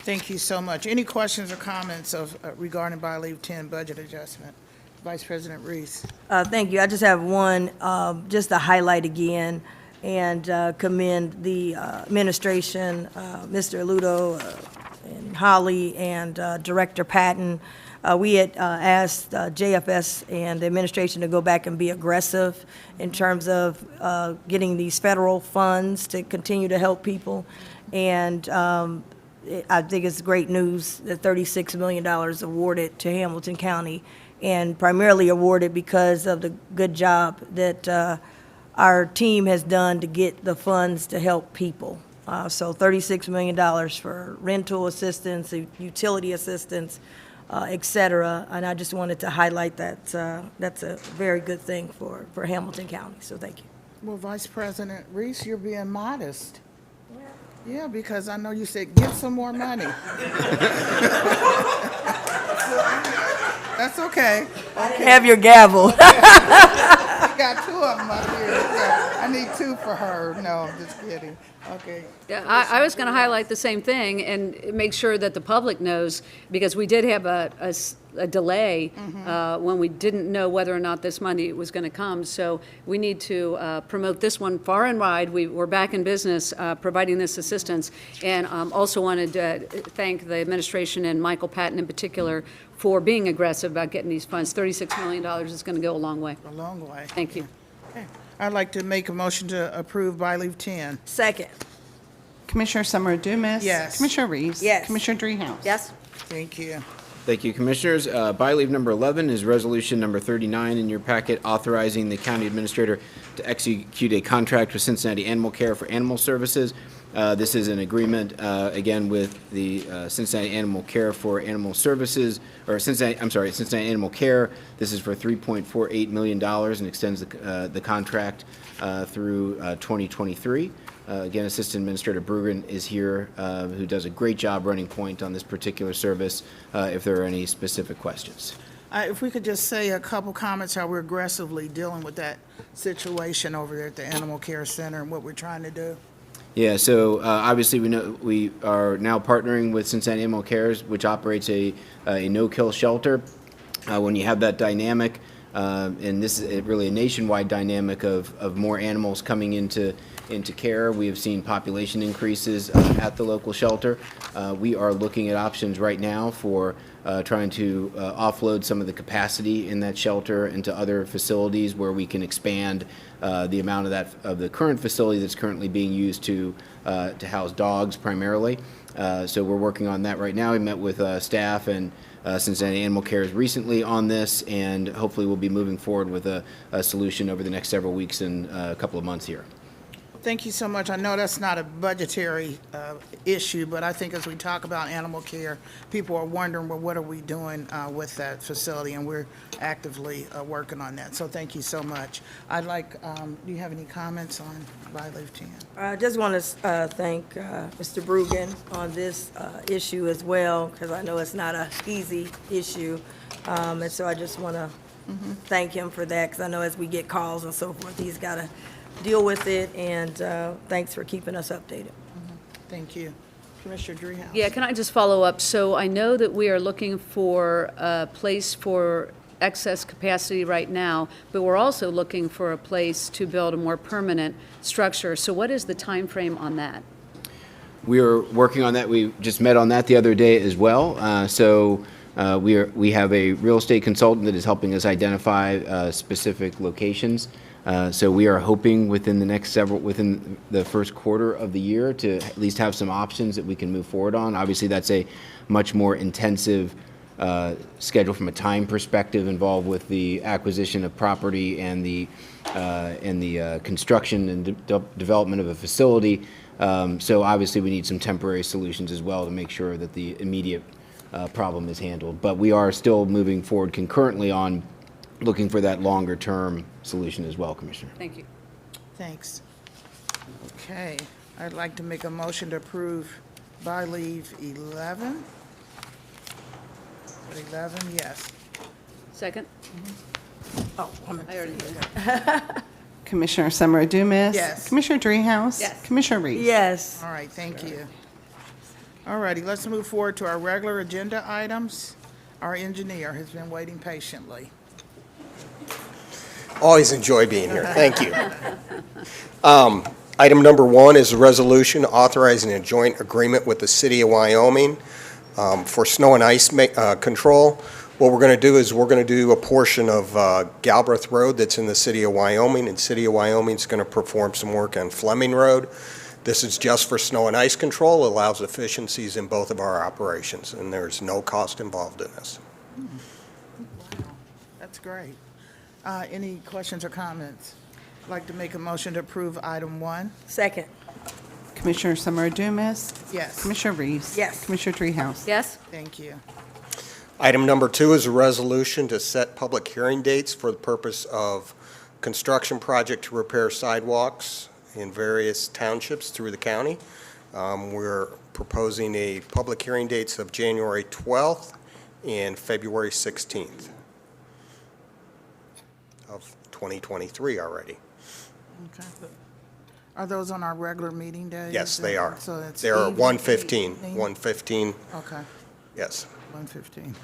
Thank you so much. Any questions or comments regarding by leave 10 budget adjustment? Vice President Reese. Thank you. I just have one, just to highlight again, and commend the administration, Mr. Ludo and Holly, and Director Patton. We had asked JFS and the administration to go back and be aggressive in terms of getting these federal funds to continue to help people. And I think it's great news that $36 million awarded to Hamilton County, and primarily awarded because of the good job that our team has done to get the funds to help people. So $36 million for rental assistance, utility assistance, et cetera. And I just wanted to highlight that that's a very good thing for Hamilton County. So thank you. Well, Vice President Reese, you're being modest. Yeah, because I know you said, give some more money. That's okay. Have your gavel. I got two of them up here. So I need two for her. No, just kidding. Okay. Yeah, I was going to highlight the same thing and make sure that the public knows, because we did have a delay when we didn't know whether or not this money was going to come. So we need to promote this one far and wide. We're back in business providing this assistance. And also wanted to thank the administration and Michael Patton in particular for being aggressive about getting these funds. $36 million is going to go a long way. A long way. Thank you. Okay. I'd like to make a motion to approve by leave 10. Second. Commissioner Summer Dumas. Yes. Commissioner Reese. Yes. Commissioner Dreehouse. Yes? Thank you. Thank you, Commissioners. By leave number 11 is resolution number 39 in your packet, authorizing the county administrator to execute a contract with Cincinnati Animal Care for animal services. This is an agreement, again, with the Cincinnati Animal Care for animal services, or Cincinnati Animal Care. This is for $3.48 million and extends the contract through 2023. Again, Assistant Administrator Brueggen is here, who does a great job running point on this particular service, if there are any specific questions. If we could just say a couple comments how we're aggressively dealing with that situation over there at the Animal Care Center and what we're trying to do. Yeah, so obviously we know we are now partnering with Cincinnati Animal Cares, which operates a no-kill shelter. When you have that dynamic, and this is really a nationwide dynamic of more animals coming into care, we have seen population increases at the local shelter. We are looking at options right now for trying to offload some of the capacity in that shelter into other facilities where we can expand the amount of the current facility that's currently being used to house dogs primarily. So we're working on that right now. We met with staff and Cincinnati Animal Cares recently on this, and hopefully we'll be moving forward with a solution over the next several weeks and a couple of months here. Thank you so much. I know that's not a budgetary issue, but I think as we talk about animal care, people are wondering, well, what are we doing with that facility? And we're actively working on that. So thank you so much. I'd like, do you have any comments on by leave 10? I just want to thank Mr. Brueggen on this issue as well, because I know it's not an easy issue. And so I just want to thank him for that, because I know as we get calls and so forth, he's got to deal with it, and thanks for keeping us updated. Thank you. Commissioner Dreehouse. Yeah, can I just follow up? So I know that we are looking for a place for excess capacity right now, but we're also looking for a place to build a more permanent structure. So what is the time frame on that? We are working on that. We just met on that the other day as well. We have a real estate consultant that is helping us identify specific locations. So we are hoping within the first quarter of the year to at least have some options that we can move forward on. Obviously, that's a much more intensive schedule from a time perspective, involved with the acquisition of property and the construction and development of a facility. So obviously, we need some temporary solutions as well to make sure that the immediate problem is handled. But we are still moving forward concurrently on looking for that longer-term solution as well, Commissioner. Thank you. Thanks. Okay, I'd like to make a motion to approve by leave 11. 11, yes. Second? Oh, I already did. Commissioner Summer Dumas. Yes. Commissioner Dreehouse. Yes. Commissioner Reese. Yes. All right, thank you. All righty, let's move forward to our regular agenda items. Our engineer has been waiting patiently. Always enjoy being here. Thank you. Item number 1 is a resolution authorizing a joint agreement with the City of Wyoming for snow and ice control. What we're going to do is we're going to do a portion of Galbraith Road that's in the City of Wyoming, and City of Wyoming is going to perform some work on Fleming Road. This is just for snow and ice control. It allows efficiencies in both of our operations, and there's no cost involved in this. That's great. Any questions or comments? I'd like to make a motion to approve item 1. Second. Commissioner Summer Dumas. Yes. Commissioner Reese. Yes. Commissioner Dreehouse. Yes? Thank you. Item number 2 is a resolution to set public hearing dates for the purpose of construction project to repair sidewalks in various townships through the county. We're proposing a public hearing dates of January 12th and February 16th of 2023 already. Okay. Are those on our regular meeting days? Yes, they are. So it's They're evening, 1:15, evening? 1:15, Okay, yes. 1:15.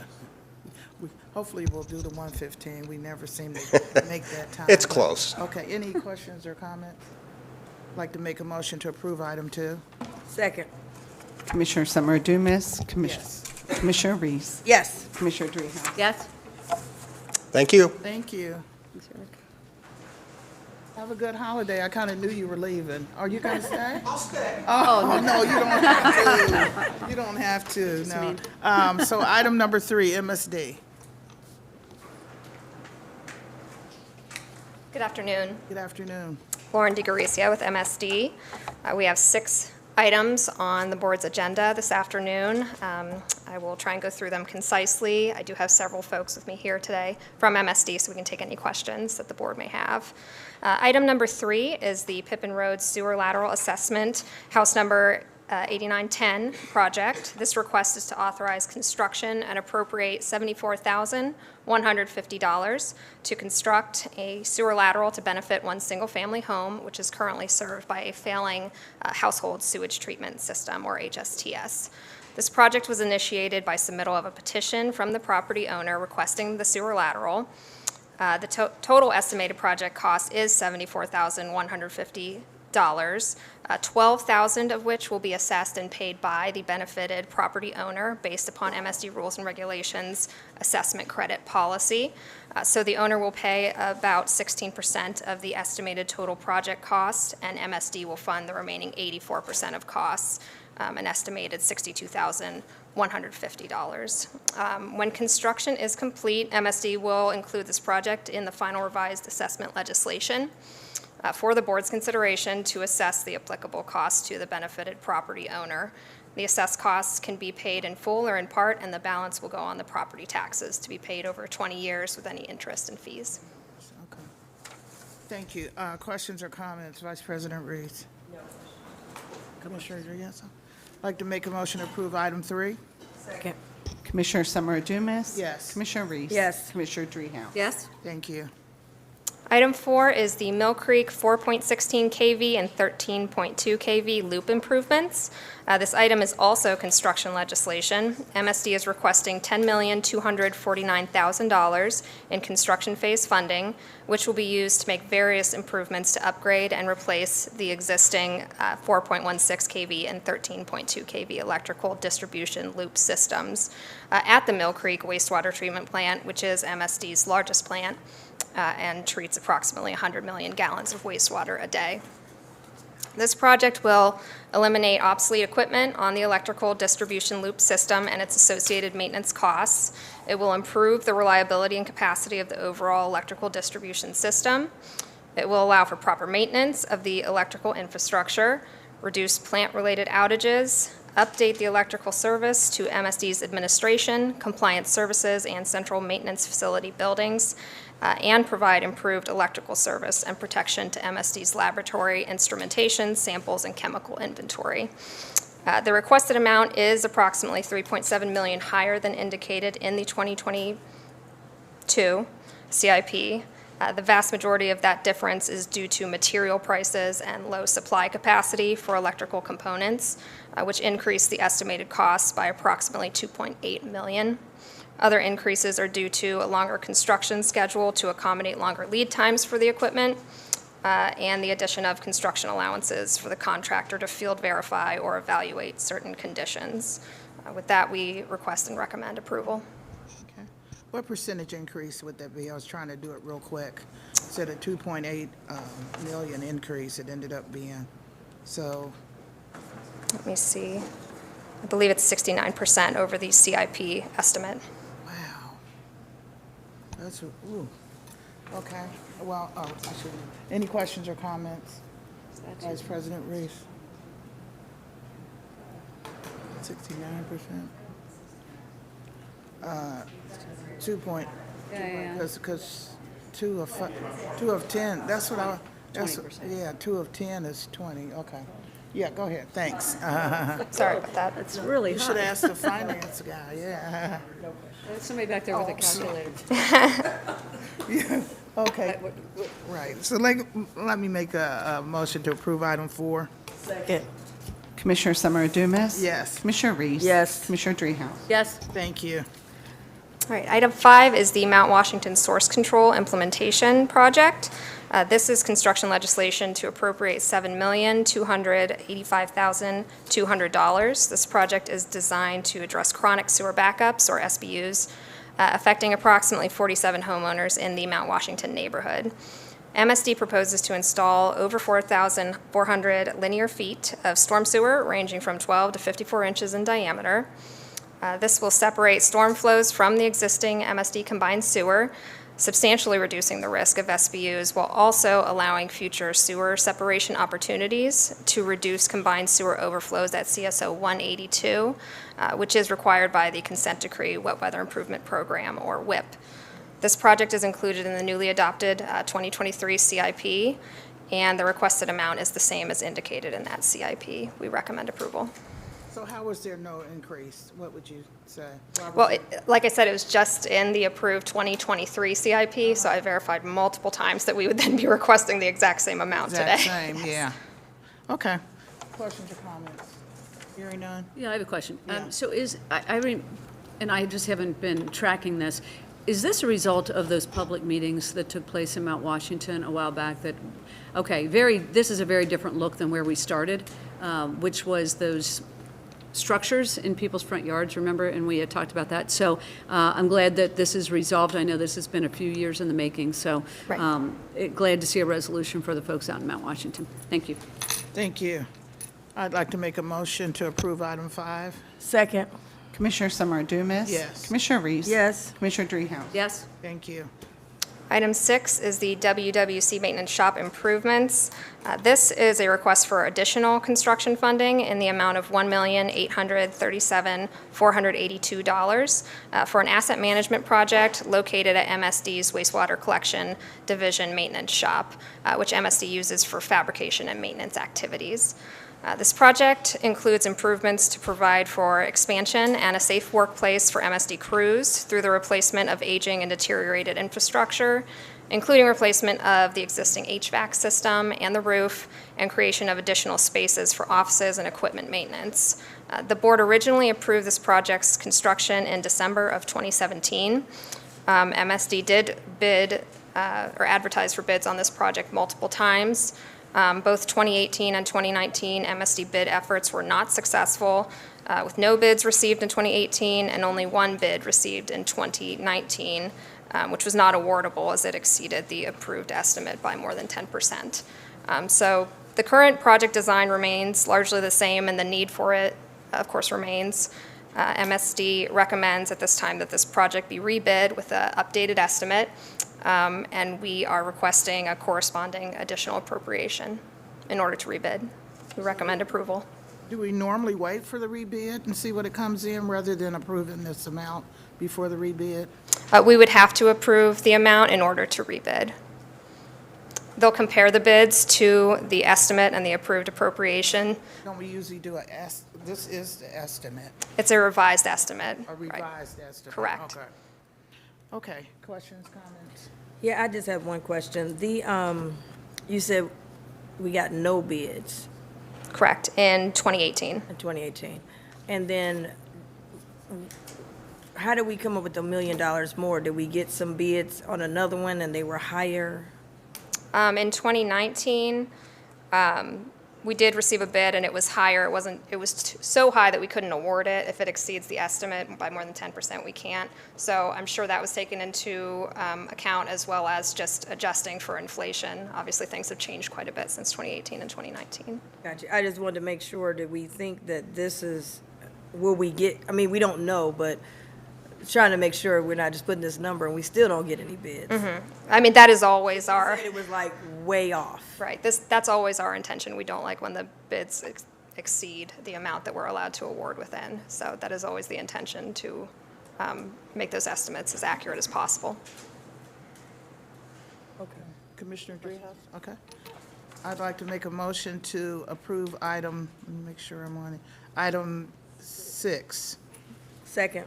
Hopefully we'll do the 1:15. We never seem to make that time. It's close. Okay, any questions or comments? I'd like to make a motion to approve item 2. Second. Commissioner Summer Dumas. Yes. Commissioner Reese. Yes. Commissioner Dreehouse. Yes? Thank you. Thank you. Have a good holiday. I kind of knew you were leaving. Are you going to stay? I'll stay. Oh, no, you don't have to. You don't have to, no. So item number 3, MSD. Good afternoon. Good afternoon. Lauren DeGaricia with MSD. We have 6 items on the board's agenda this afternoon. I will try and go through them concisely. I do have several folks with me here today from MSD, so we can take any questions that the board may have. Item number 3 is the Pippin Road Sewer Lateral Assessment, House Number 8910 project. This request is to authorize construction and appropriate $74,150 to construct a sewer lateral to benefit one single-family home, which is currently served by a failing household sewage treatment system, or HSTS. This project was initiated by submittal of a petition from the property owner requesting the sewer lateral. The total estimated project cost is $74,150. $12,000 of which will be assessed and paid by the benefited property owner based upon MSD rules and regulations assessment credit policy. So the owner will pay about 16% of the estimated total project cost, and MSD will fund the remaining 84% of costs, an estimated $62,150. When construction is complete, MSD will include this project in the final revised assessment legislation for the board's consideration to assess the applicable costs to the benefited property owner. The assessed costs can be paid in full or in part, and the balance will go on the property taxes to be paid over 20 years with any interest and fees. Okay. Thank you. Questions or comments, Vice President Reese? No. Commissioner Dreehouse? I'd like to make a motion to approve item 3. Second. Commissioner Summer Dumas. Yes. Commissioner Reese. Yes. Commissioner Dreehouse. Yes? Thank you. Item 4 is the Mill Creek 4.16 kV and 13.2 kV loop improvements. This item is also construction legislation. MSD is requesting $10,249,000 in construction phase funding, which will be used to make various improvements to upgrade and replace the existing 4.16 kV and 13.2 kV electrical distribution loop systems at the Mill Creek wastewater treatment plant, which is MSD's largest plant, and treats approximately 100 million gallons of wastewater a day. This project will eliminate obsolete equipment on the electrical distribution loop system and its associated maintenance costs. It will improve the reliability and capacity of the overall electrical distribution system. It will allow for proper maintenance of the electrical infrastructure, reduce plant-related outages, update the electrical service to MSD's administration, compliance services, and central maintenance facility buildings, and provide improved electrical service and protection to MSD's laboratory instrumentation, samples, and chemical inventory. The requested amount is approximately $3.7 million higher than indicated in the 2022 CIP. The vast majority of that difference is due to material prices and low supply capacity for electrical components, which increased the estimated costs by approximately $2.8 million. Other increases are due to a longer construction schedule to accommodate longer lead times for the equipment, and the addition of construction allowances for the contractor to field verify or evaluate certain conditions. With that, we request and recommend approval. Okay. What percentage increase would that be? I was trying to do it real quick. Instead of 2.8 million increase, it ended up being, so, Let me see. I believe it's 69% over the CIP estimate. wow. That's, ooh, okay. Well, I should, any questions or comments? Vice President Reese? 69%? 2 point, because 2 of 10, that's what I, that's, 20%. yeah, 2 of 10 is 20, okay. Yeah, go ahead, thanks. Sorry about that. It's really You should high. ask the finance guy, yeah. Somebody back there with a calculator. Yeah, okay, right. So let me make a motion to approve item 4. Second. Commissioner Summer Dumas? Yes. Commissioner Reese? Yes. Commissioner Dreehouse? Yes. Thank you. All right, item 5 is the Mount Washington Source Control Implementation Project. This is construction legislation to appropriate $7,285,200. This project is designed to address chronic sewer backups, or SBUs, affecting approximately 47 homeowners in the Mount Washington neighborhood. MSD proposes to install over 4,400 linear feet of storm sewer ranging from 12 to 54 inches in diameter. This will separate storm flows from the existing MSD combined sewer, substantially reducing the risk of SBUs while also allowing future sewer separation opportunities to reduce combined sewer overflows at CSO 182, which is required by the Consent Decree Wet Weather Improvement Program, or WIP. This project is included in the newly adopted 2023 CIP, and the requested amount is the same as indicated in that CIP. We recommend approval. So how was there no increase? What would you say? Well, like I said, it was just in the approved 2023 CIP, so I verified multiple times that we would then be requesting the exact same amount today. Exact same, yeah. Okay. Questions or comments? Hearing none? Yeah, I have a question. Yeah. So and I just haven't been tracking this, is this a result of those public meetings that took place in Mount Washington a while back that, okay, this is a very different look than where we started, which was those structures in people's front yards, remember? And we had talked about that. So I'm glad that this is resolved. I know this has been a few years in the making, so Right. glad to see a resolution for the folks out in Mount Washington. Thank you. Thank you. I'd like to make a motion to approve item 5. Second. Commissioner Summer Dumas? Yes. Commissioner Reese? Yes. Commissioner Dreehouse? Yes? Thank you. Item 6 is the WWC Maintenance Shop Improvements. This is a request for additional construction funding in the amount of $1,837,482 for an asset management project located at MSD's Wastewater Collection Division Maintenance Shop, which MSD uses for fabrication and maintenance activities. This project includes improvements to provide for expansion and a safe workplace for MSD crews through the replacement of aging and deteriorated infrastructure, including replacement of the existing HVAC system and the roof, and creation of additional spaces for offices and equipment maintenance. The board originally approved this project's construction in December of 2017. MSD did bid or advertise for bids on this project multiple times. Both 2018 and 2019 MSD bid efforts were not successful, with no bids received in 2018 and only one bid received in 2019, which was not awardable as it exceeded the approved estimate by more than 10%. So the current project design remains largely the same, and the need for it, of course, remains. MSD recommends at this time that this project be rebid with an updated estimate. And we are requesting a corresponding additional appropriation in order to rebid. We recommend approval. Do we normally wait for the rebid and see what it comes in rather than approving this amount before the rebid? We would have to approve the amount in order to rebid. They'll compare the bids to the estimate and the approved appropriation. Don't we usually do this is the estimate, It's a revised estimate. a right. revised estimate? Correct. Okay. Okay, questions, comments? Yeah, I just have one question. You said we got no bids Correct, in 2018. in 2018. And then how did we come up with $1 million more? Did we get some bids on another one and they were higher? In 2019, we did receive a bid, and it was higher. It was so high that we couldn't award it. If it exceeds the estimate by more than 10%, we can't. So I'm sure that was taken into account, as well as just adjusting for inflation. Obviously, things have changed quite a bit since 2018 and 2019. Gotcha. I just wanted to make sure that we think that this is, will we get, I mean, we don't know, but trying to make sure we're not just putting this number and we still don't get any bids. I mean, that is always our, It was like way off. right, that's always our intention. We don't like when the bids exceed the amount that we're allowed to award within. So that is always the intention, to make those estimates as accurate as possible. Okay. Commissioner Dreehouse? Okay. I'd like to make a motion to approve item, let me make sure I'm on it, item 6. Second.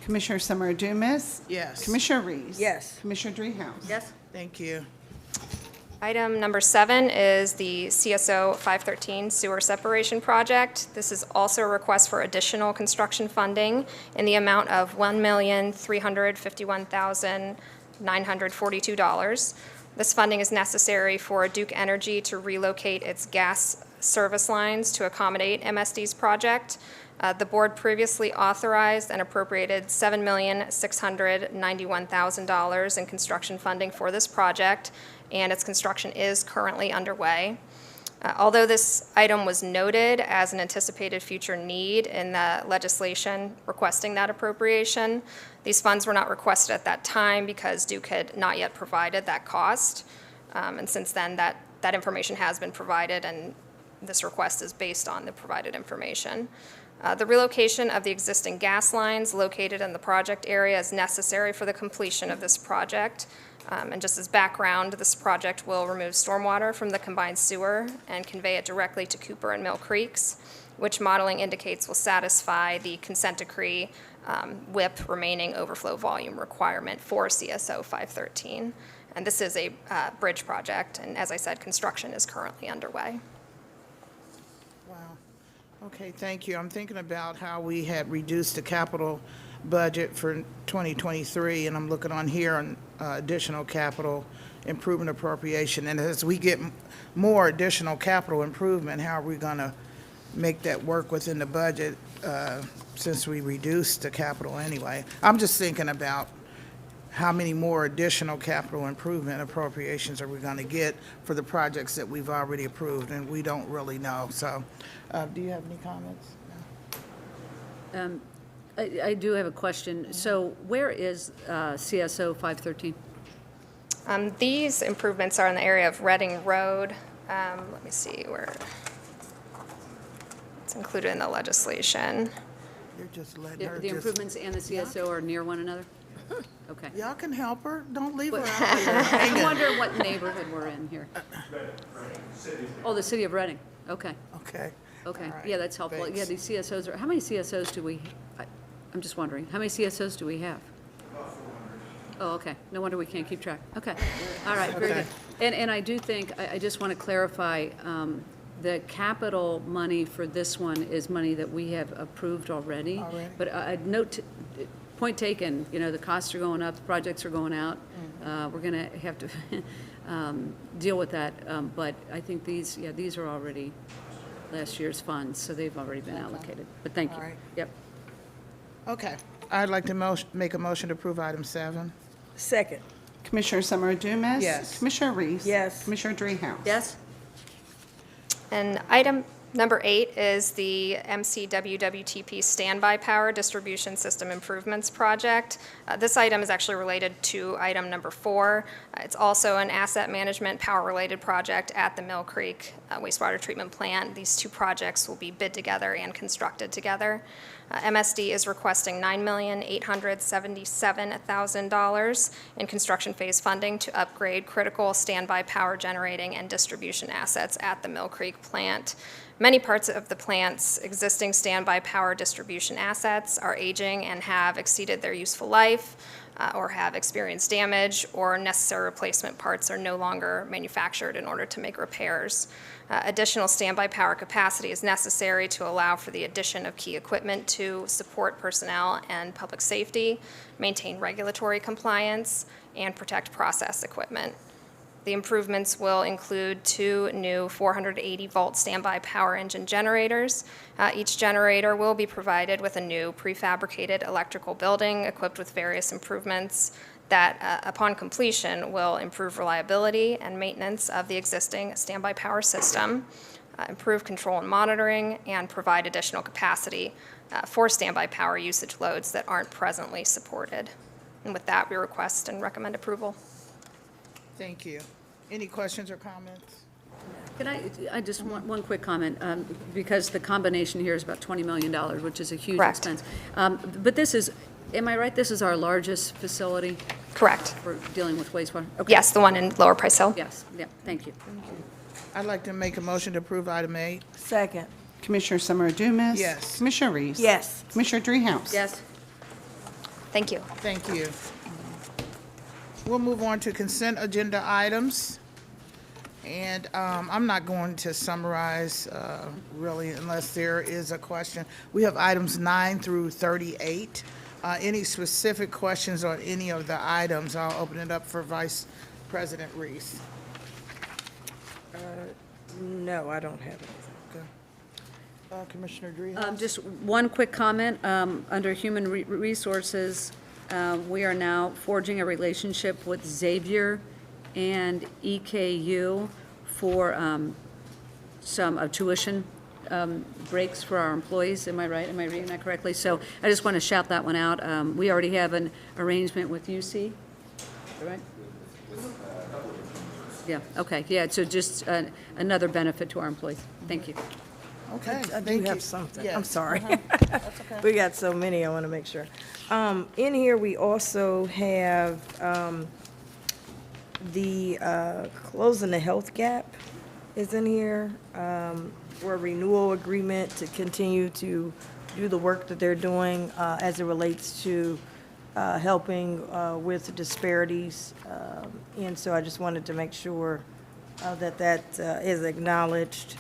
Commissioner Summer Dumas. Yes. Commissioner Reese. Yes. Commissioner Dreehouse. Yes? Thank you. Item number 7 is the CSO 513 sewer separation project. This is also a request for additional construction funding in the amount of $1,351,942. This funding is necessary for Duke Energy to relocate its gas service lines to accommodate MSD's project. The board previously authorized and appropriated $7,691,000 in construction funding for this project, and its construction is currently underway. Although this item was noted as an anticipated future need in the legislation requesting that appropriation, these funds were not requested at that time because Duke had not yet provided that cost. And since then, that information has been provided, and this request is based on the provided information. The relocation of the existing gas lines located in the project area is necessary for the completion of this project. And just as background, this project will remove stormwater from the combined sewer and convey it directly to Cooper and Mill Creeks, which modeling indicates will satisfy the consent decree WIP remaining overflow volume requirement for CSO 513. And this is a bridge project, and as I said, construction is currently underway. Wow. Okay, thank you. I'm thinking about how we had reduced the capital budget for 2023, and I'm looking on here on additional capital improvement appropriation. And as we get more additional capital improvement, how are we going to make that work within the budget since we reduced the capital anyway? I'm just thinking about how many more additional capital improvement appropriations are we going to get for the projects that we've already approved, and we don't really know. So do you have any comments? No? I do have a question. So where is CSO 513? These improvements are in the area of Reading Road. Let me see where it's included in the legislation. You're just letting her The just... improvements and the CSO are near one another? Okay. Y'all can help her. Don't leave her What- out here I'm hanging. wondering what neighborhood we're in here. Oh, the city of Reading. Okay, Okay. okay. All right. Yeah, that's helpful. Yeah, Thanks. these CSOs are, how many CSOs do we, I'm just wondering, how many CSOs do we have? Oh, okay. No wonder we can't keep track. Okay. All right, very Okay. good. And I do think, I just want to clarify, the capital money for this one is money that we have approved already. Already. But note, point taken, you know, the costs are going up, the projects are going out. We're going to have to deal with that. But I think these are already last year's funds, so they've already been allocated. But thank you. All right. Yep. Okay. I'd like to make a motion to approve item 7. Second. Commissioner Summer Dumas. Yes. Commissioner Reese. Yes. Commissioner Dreehouse. Yes? And item number 8 is the MCWWTP Standby Power Distribution System Improvements Project. This item is actually related to item number 4. It's also an asset management power-related project at the Mill Creek wastewater treatment plant. These two projects will be bid together and constructed together. MSD is requesting $9,877,000 in construction phase funding to upgrade critical standby power generating and distribution assets at the Mill Creek plant. Many parts of the plant's existing standby power distribution assets are aging and have exceeded their useful life, or have experienced damage, or necessary replacement parts are no longer manufactured in order to make repairs. Additional standby power capacity is necessary to allow for the addition of key equipment to support personnel and public safety, maintain regulatory compliance, and protect process equipment. The improvements will include 2 new 480-volt standby power engine generators. Each generator will be provided with a new prefabricated electrical building equipped with various improvements that, upon completion, will improve reliability and maintenance of the existing standby power system, improve control and monitoring, and provide additional capacity for standby power usage loads that aren't presently supported. And with that, we request and recommend approval. Thank you. Any questions or comments? Can I just want one quick comment, because the combination here is about $20 million, which is a huge Correct. expense. But this is, am I right, this is our largest facility Correct. for dealing with wastewater? Okay. Yes, the one in Lower Price Hill. Yes, yeah, thank you. I'd like to make a motion to approve item 8. Second. Commissioner Summer Dumas. Yes. Commissioner Reese. Yes. Commissioner Dreehouse. Yes, Thank you. Thank you. We'll move on to consent agenda items. And I'm not going to summarize really unless there is a question. We have items 9 through 38. Any specific questions on any of the items, I'll open it up for Vice President Reese. No, I don't have it. Commissioner Dreehouse? just one quick comment, under Human Resources, we are now forging a relationship with Xavier and EKU for some tuition breaks for our employees. Am I right? Am I reading that correctly? So I just want to shout that one out. We already have an arrangement with UC, right? Yeah, okay, yeah, so just another benefit to our employees. Thank you. Okay, I do thank you. have something. I'm Yes. sorry. That's okay. We got so many, I want to make sure. In here, we also have the closing the health gap is in here, for a renewal agreement to continue to do the work that they're doing as it relates to helping with disparities. And so I just wanted to make sure that that is acknowledged.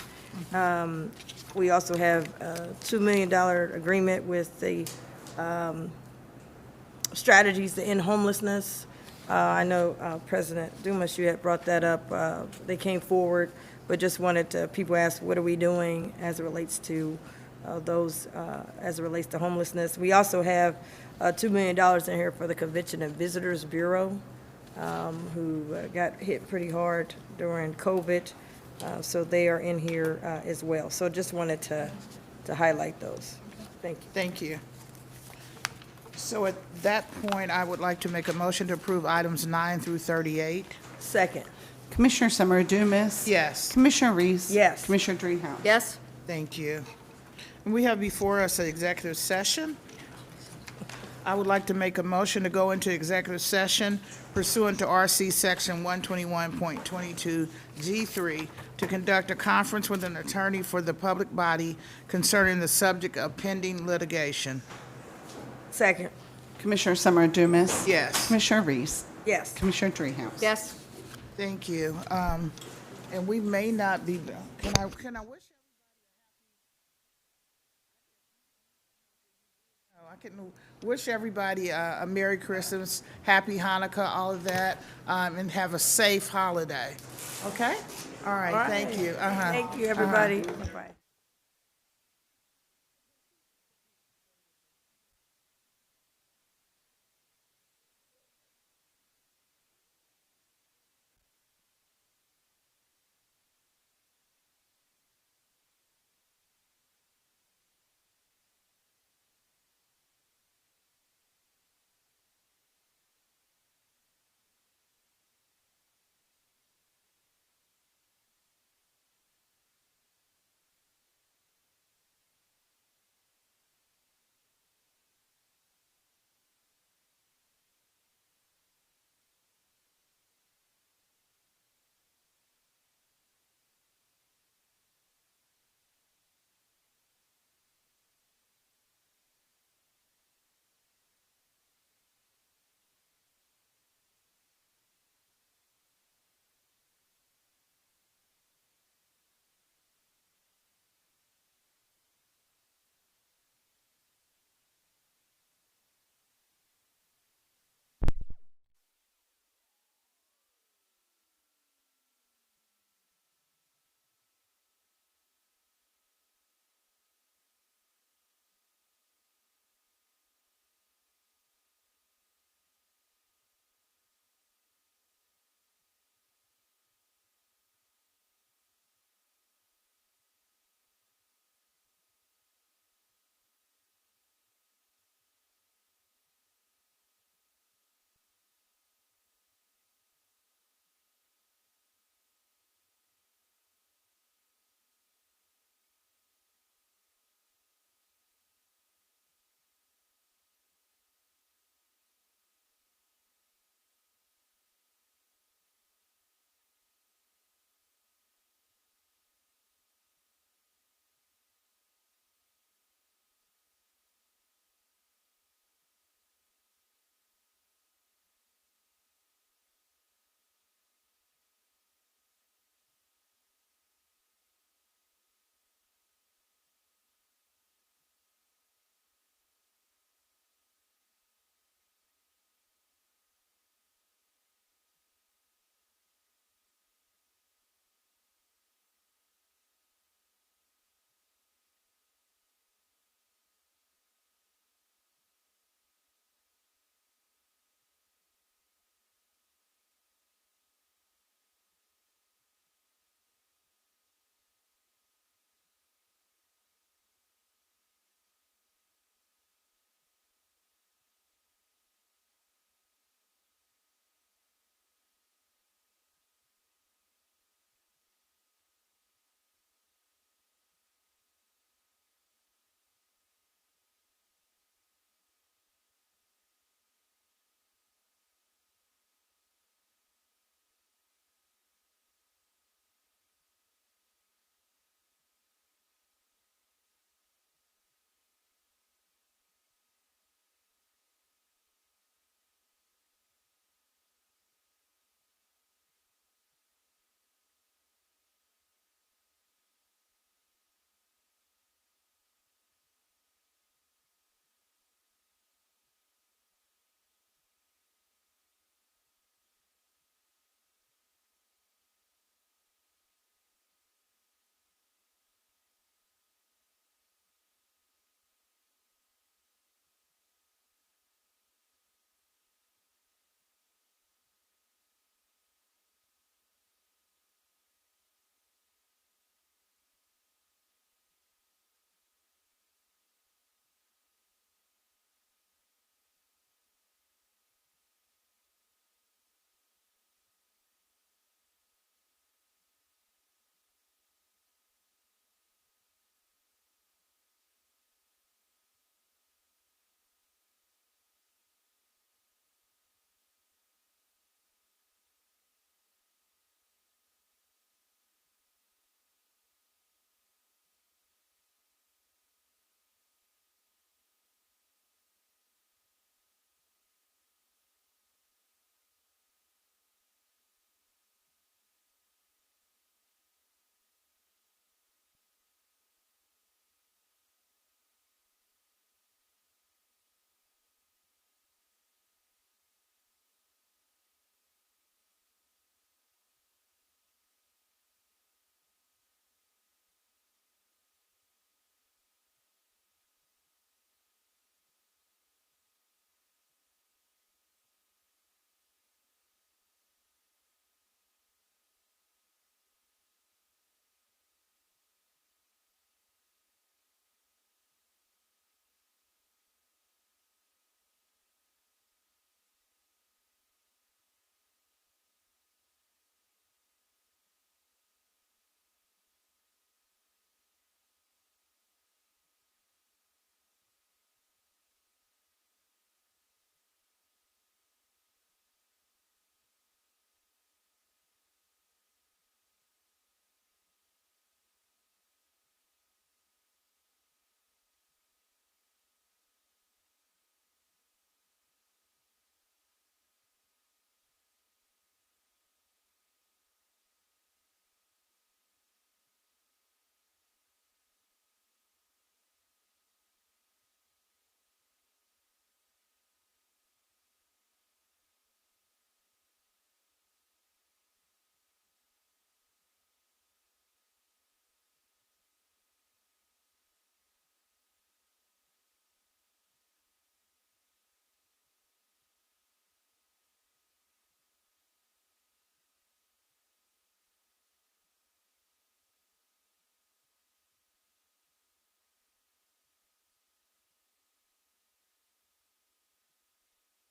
We also have a $2 million agreement with the strategies to end homelessness. I know President Dumas, you had brought that up. They came forward, but just wanted to, people ask, what are we doing as it relates to as it relates to homelessness? We also have $2 million in here for the Convention and Visitors Bureau, who got hit pretty hard during COVID. So they are in here as well. So just wanted to highlight those. Thank you. Thank you. So at that point, I would like to make a motion to approve items 9 through 38. Second. Commissioner Summer Dumas. Yes. Commissioner Reese. Yes. Commissioner Dreehouse. Yes? Thank you. And we have before us an executive session. I would like to make a motion to go into executive session pursuant to RC Section 121.22G3 to conduct a conference with an attorney for the public body concerning the subject of pending litigation. Second. Commissioner Summer Dumas. Yes. Commissioner Reese. Yes. Commissioner Dreehouse. Yes? Thank you. And we may not be, can I wish? I can wish everybody a Merry Christmas, Happy Hanukkah, all of that, and have a safe holiday. Okay? All right, thank you. Thank you, everybody. Bye.